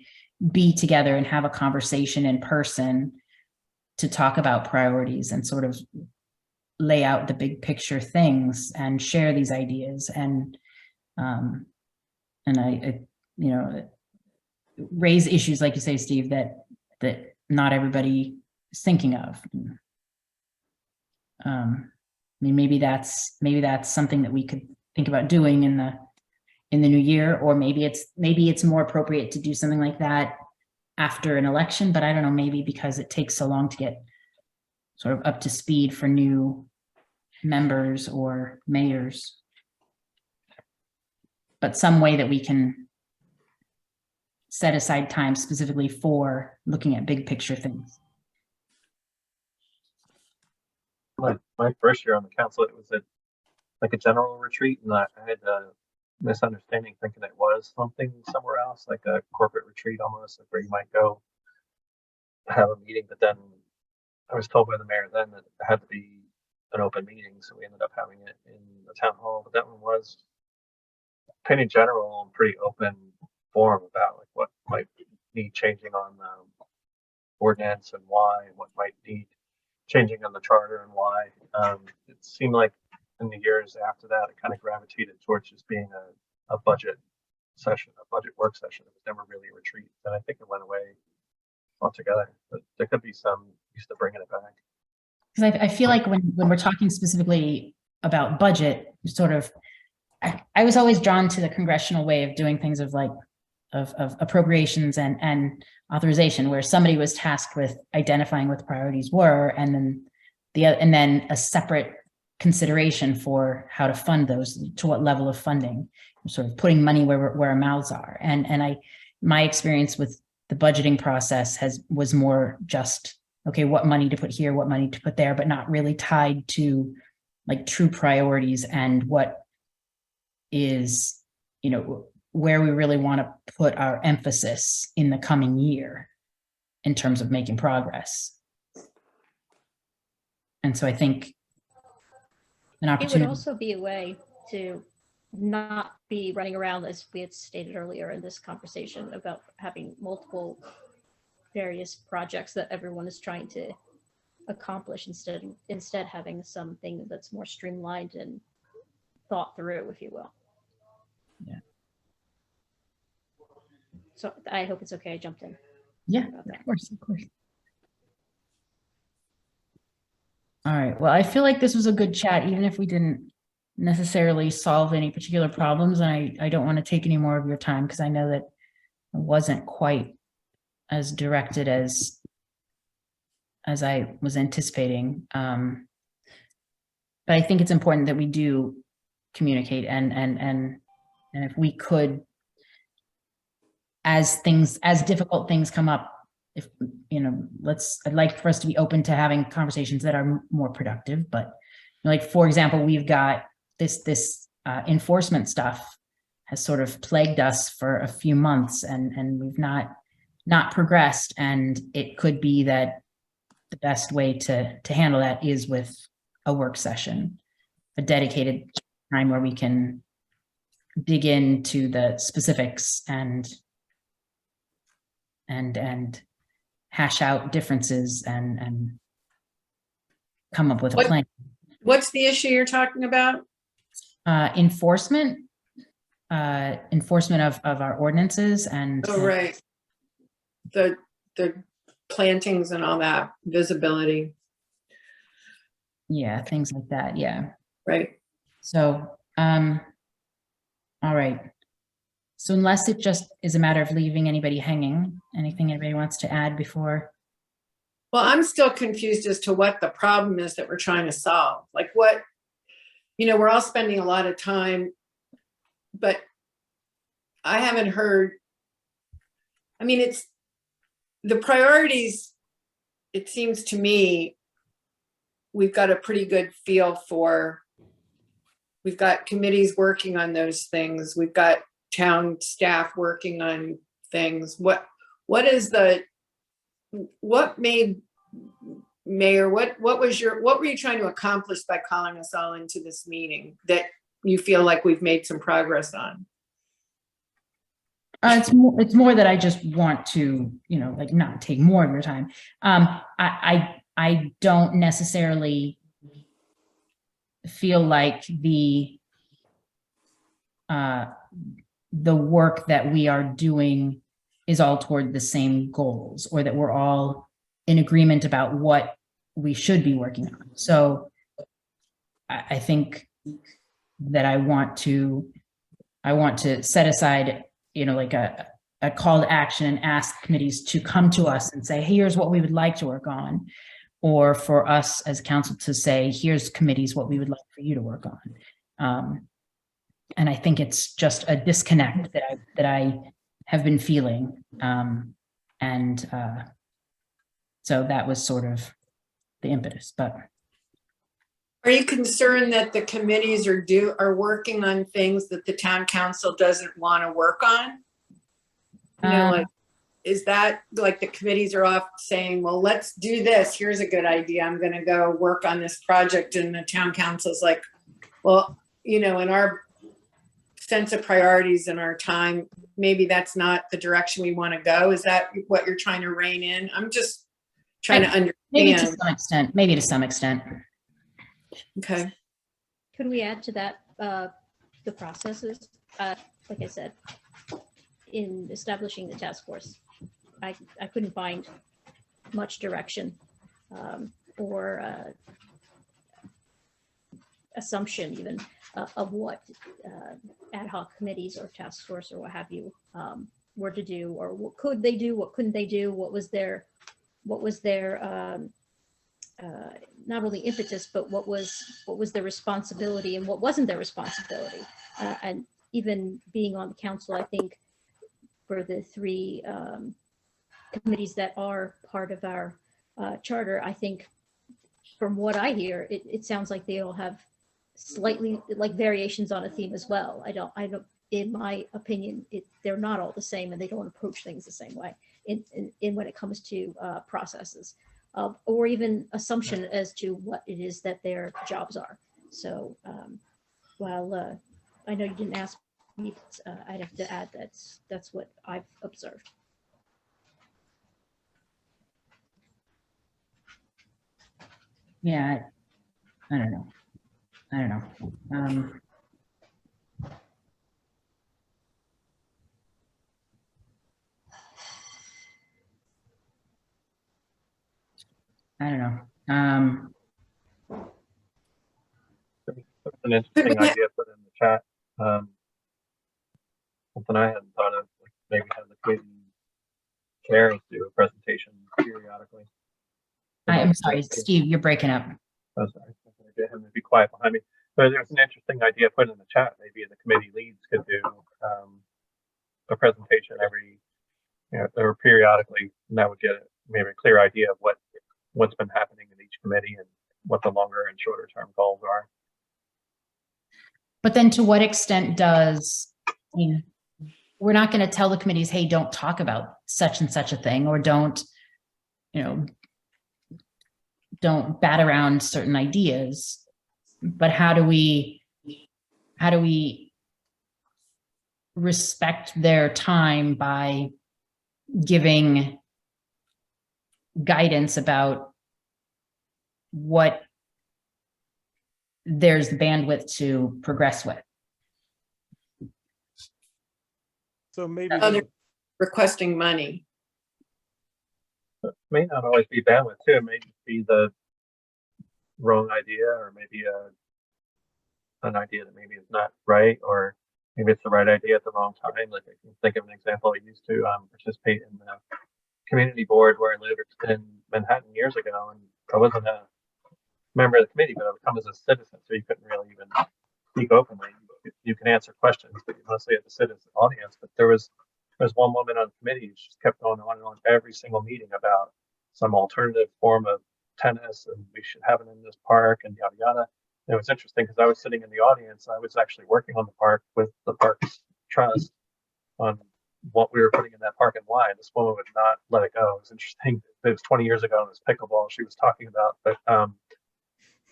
be together and have a conversation in person to talk about priorities and sort of lay out the big picture things and share these ideas. And I raise issues, like you say, Steve, that not everybody is thinking of. I mean, maybe that's something that we could think about doing in the new year, or maybe it's more appropriate to do something like that after an election. But I don't know, maybe because it takes so long to get sort of up to speed for new members or mayors. But some way that we can set aside time specifically for looking at big picture things. My first year on the council, it was like a general retreat, and I had a misunderstanding thinking it was something somewhere else, like a corporate retreat almost, like where you might go have a meeting. But then I was told by the mayor then that it had to be an open meeting, so we ended up having it in the town hall. But that one was pretty general and pretty open forum about like what might need changing on the ordinance and why, and what might need changing on the charter and why. It seemed like in the years after that, it kind of gravitated towards just being a budget session, a budget work session. It was never really a retreat, and I think it went away altogether. But there could be some use to bringing it back. Because I feel like when we're talking specifically about budget, sort of, I was always drawn to the congressional way of doing things, of appropriations and authorization, where somebody was tasked with identifying what the priorities were, and then a separate consideration for how to fund those, to what level of funding, sort of putting money where our mouths are. And my experience with the budgeting process was more just, okay, what money to put here, what money to put there, but not really tied to like true priorities and what is, where we really want to put our emphasis in the coming year in terms of making progress. And so I think an It opportunity. would also be a way to not be running around, as we had stated earlier in this conversation, about having multiple various projects that everyone is trying to accomplish, instead having something that's more streamlined and thought through, if you will. Yeah. So I hope it's okay I jumped in. Yeah, about that. of course. All right. Well, I feel like this was a good chat, even if we didn't necessarily solve any particular problems. And I don't want to take any more of your time, because I know that it wasn't quite as directed as I was anticipating. But I think it's important that we do communicate, and if we could, as difficult things come up, if I'd like for us to be open to having conversations that are more productive. But like, for example, we've got this enforcement stuff has sort of plagued us for a few months, and we've not progressed. And it could be that the best way to handle that is with a work session, a dedicated time where we can dig into the specifics and hash out differences and come up with a What- plan. What's the issue you're talking about? Enforcement of our ordinances and. Oh, right. The plantings and all that, visibility, Yeah, things like that. Yeah. right? So, all right. So unless it just is a matter of leaving anybody hanging, anything anybody wants to add before? Well, I'm still confused as to what the problem is that we're trying to solve. Like what, we're all spending a lot of time, but I haven't heard, it's the priorities, it seems to me, we've got a pretty good feel for. We've got committees working on those things. We've got town staff working on things. What made Mayor, what were you trying to accomplish by calling us all into this meeting that you feel like we've made some progress on? It's more that I just want to, like not take more of your time. I don't necessarily feel like the work that we are doing is all toward the same goals, or that we're all in agreement about what we should be working on. So I think that I want to set aside, like a call to action and ask committees to come to us and say, hey, here's what we would like to work on. Or for us as council to say, here's committees, what we would like for you to work on. And I think it's just a disconnect that I have been feeling. So that was sort of the impetus, but. Are you concerned that the committees are working on things that the town council doesn't want to work on? Is that like the committees are off saying, well, let's do this. Here's a good idea. I'm going to go work on this project. And the town council's like, well, in our sense of priorities and our time, maybe that's not the direction we want to go. Is that what you're trying to rein in? I'm just trying to understand. Maybe to some extent. Okay. Could we add to that the processes? Like I said, in establishing the task force, I couldn't find much direction or assumption even of what ad hoc committees or task force or what have you were to do, or what could they do, what couldn't they do, what was their not only impetus, but what was their responsibility and what wasn't their responsibility. And even being on the council, I think for the three committees that are part of our charter, I think from what I hear, it sounds like they all have slightly like variations on a theme as well. I don't, in my opinion, they're not all the same, and they don't approach things the same way in when it comes to processes. Or even assumption as to what it is that their jobs are. So while I know you didn't ask me, I'd have to add that's what I've observed. Yeah, I don't know. I don't know. That's an interesting idea put in the chat. Something I hadn't thought of, like maybe have the committee chairs do a presentation periodically. I'm sorry, Steve, you're breaking up. Oh, sorry. I'm going to get him to be quiet behind me. But there's an interesting idea put in the chat. Maybe the committee leads could do a presentation or periodically, and that would get maybe a clear idea of what's been happening in each committee and what the longer and shorter term goals are. But then to what extent we're not going to tell the committees, hey, don't talk about such and such a thing, or don't bat around certain ideas. But how do we respect their time by giving guidance about what there's the bandwidth to progress with. So maybe, Other requesting money. May not always be bandwidth too. It may be the wrong idea, or maybe an idea that maybe is not right, or maybe it's the right idea at the wrong time. Like, I can think of an example. I used to participate in the community board where I lived in Manhattan years ago, and I wasn't a member of the committee, but I would come as a citizen, so you couldn't really even speak openly. You can answer questions, but you mostly have to sit as an audience. But there was one woman on the committee who just kept going on and on every single meeting about some alternative form of tennis, and we should have it in this park, and yada yada. And it was interesting because I was sitting in the audience. I was actually working on the park with the Parks Trust on what we were putting in that park and why. And this woman would not let it go. It was interesting. It was 20 years ago, and it was pickleball she was talking about. But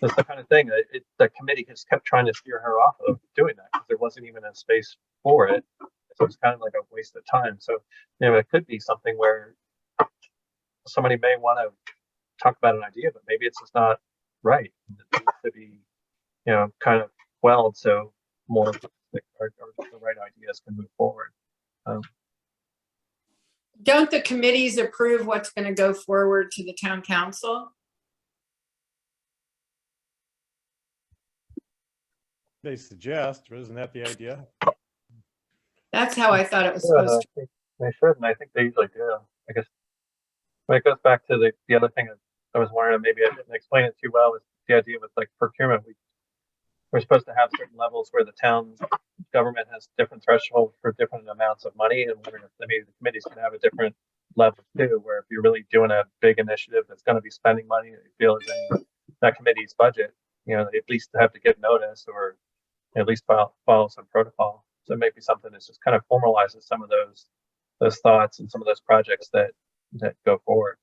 that's the kind of thing that the committee just kept trying to steer her off of doing that because there wasn't even a space for it. So it's kind of like a waste of time. So, it could be something where somebody may want to talk about an idea, but maybe it's just not right. It needs to be, kind of quelled so more or the right ideas can move forward. Don't the committees approve what's going to go forward to the town council? they suggest, isn't that the idea? That's how I thought it was supposed to. They should, and I think they usually do. I guess when it goes back to the other thing that I was wondering, maybe I didn't explain it too well, was the idea with like procurement. We're supposed to have certain levels where the town government has different thresholds for different amounts of money, and wondering if maybe the committees can have a different level too, where if you're really doing a big initiative that's going to be spending money that you feel is in that committee's budget, they at least have to give notice or at least follow some protocol. So it may be something that just kind of formalizes some of those thoughts and some of those projects that go forward.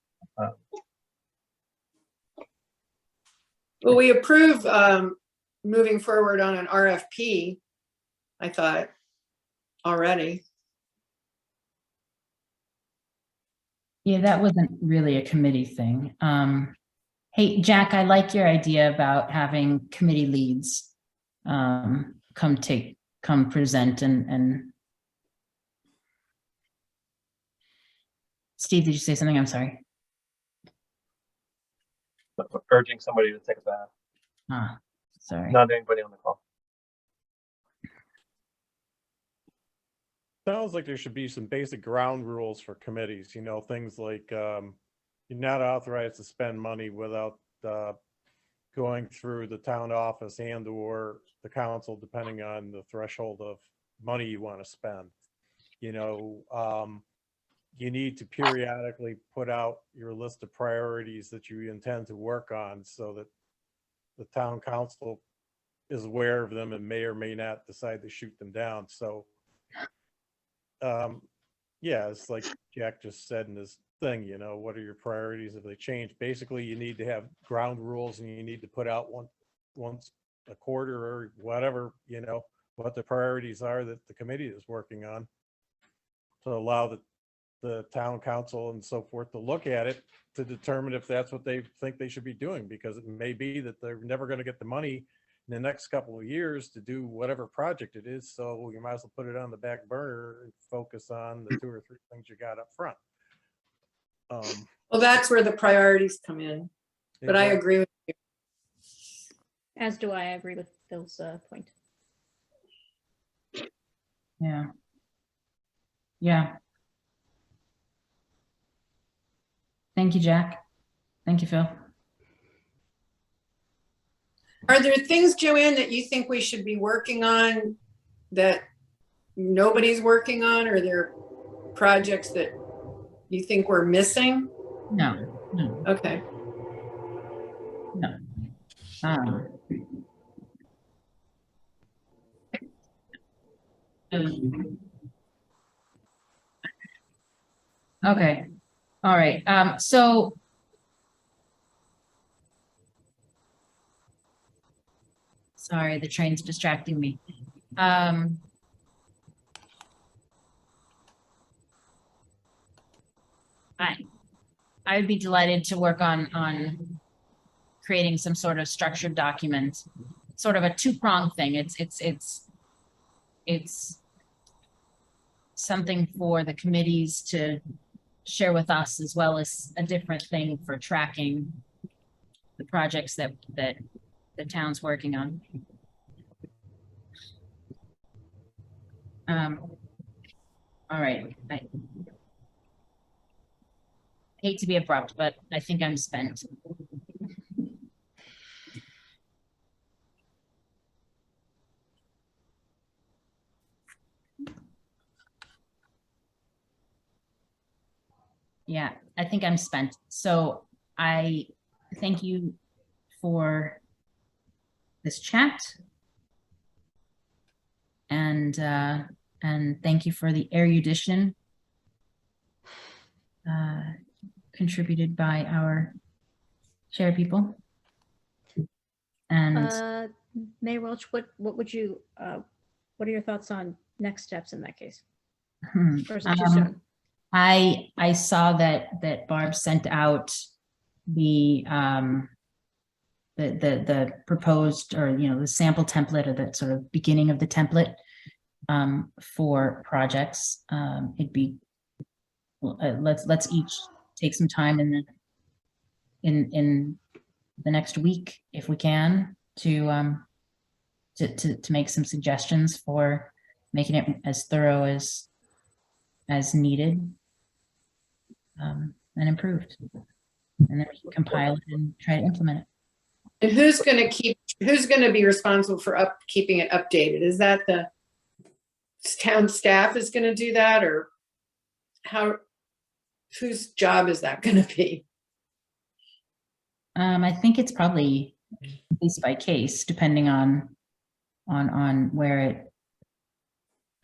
Well, we approve moving forward on an RFP, I thought, already. Yeah, that wasn't really a committee thing. Hey, Jack, I like your idea about having committee leads come present and Steve, did you say something? I'm sorry. Urging somebody to take a bath. Sorry. Not anybody on the call. Sounds like there should be some basic ground rules for committees, things like you're not authorized to spend money without going through the town office and or the council, depending on the threshold of money you want to spend. You need to periodically put out your list of priorities that you intend to work on so that the town council is aware of them and may or may not decide to shoot them down. So yeah, it's like Jack just said in his thing, what are your priorities if they change? Basically, you need to have ground rules and you need to put out once a quarter or whatever, what the priorities are that the committee is working on to allow the town council and so forth to look at it to determine if that's what they think they should be doing, because it may be that they're never going to get the money in the next couple of years to do whatever project it is. So you might as well put it on the back burner and focus on the 2 or 3 things you got up front. Well, that's where the priorities come in, but I agree with you. As do I agree with Phil's point. Yeah. Yeah. Thank you, Jack. Thank you, Phil. Are there things, Joanne, that you think we should be working on that nobody's working on? Or are there projects that you think we're missing? No. Okay. No. Okay. All right. So sorry, the train's distracting me. I'd be delighted to work on creating some sort of structured document sort of a two-pronged thing. It's something for the committees to share with us, as well as a different thing for tracking the projects that the town's working on. All right. I hate to be abrupt, but I think I'm spent. Yeah, I think I'm spent. So I thank you for this chat. And thank you for the erudition contributed by our chair people. And Mayor Welch, what would you, what are your thoughts on next steps in that case? Or is it too soon? I saw that Barb sent out the proposed, or the sample template, or the sort of beginning of the template for projects. It'd be let's each take some time in the next week, if we can, to make some suggestions for making it as thorough as needed, and improved, and then we can compile it and try to implement it. And who's going to be responsible for keeping it updated? Is that the town staff is going to do that, or whose job is that going to be? I think it's probably case by case, depending on where it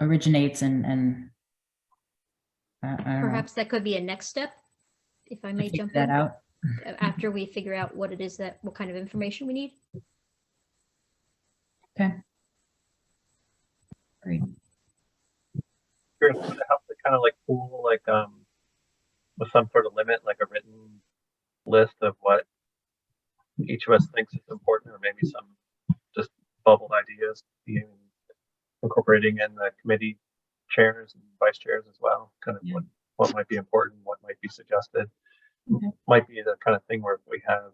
originates and I don't know, Perhaps that could be a next step, if I may figure jump that in, out. after we figure out what it is what kind of information we need. Okay. Great. Sure, it helps to kind of like pool, like with some sort of limit, like a written list of what each of us thinks is important, or maybe some just bubbled ideas being incorporating in the committee chairs and vice chairs as well. Kind of what might be important, what might be suggested. Okay. Might be the kind of thing where if we have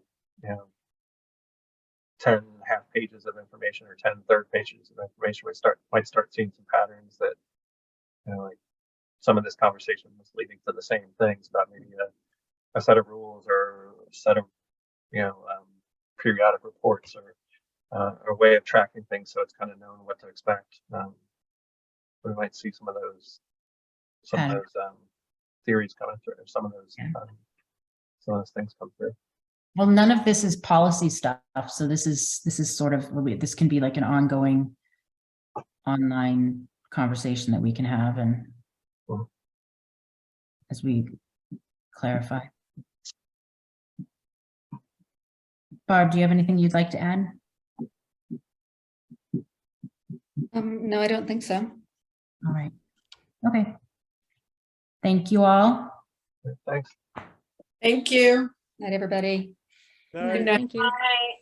10 half pages of information or 10 third pages of information, we might start seeing some patterns that like some of this conversation was leading to the same things about maybe a set of rules or a set of periodic reports or a way of tracking things, so it's kind of known what to expect. We might see some of those theories coming through, or some of those things come through. Well, none of this is policy stuff, so this is sort of, this can be like an ongoing online conversation that we can have, and as we clarify. Barb, do you have anything you'd like to add? No, I don't think so. All right. Okay. Thank you all. Thanks. Thank you. Night, everybody. All right. Thank you. Bye.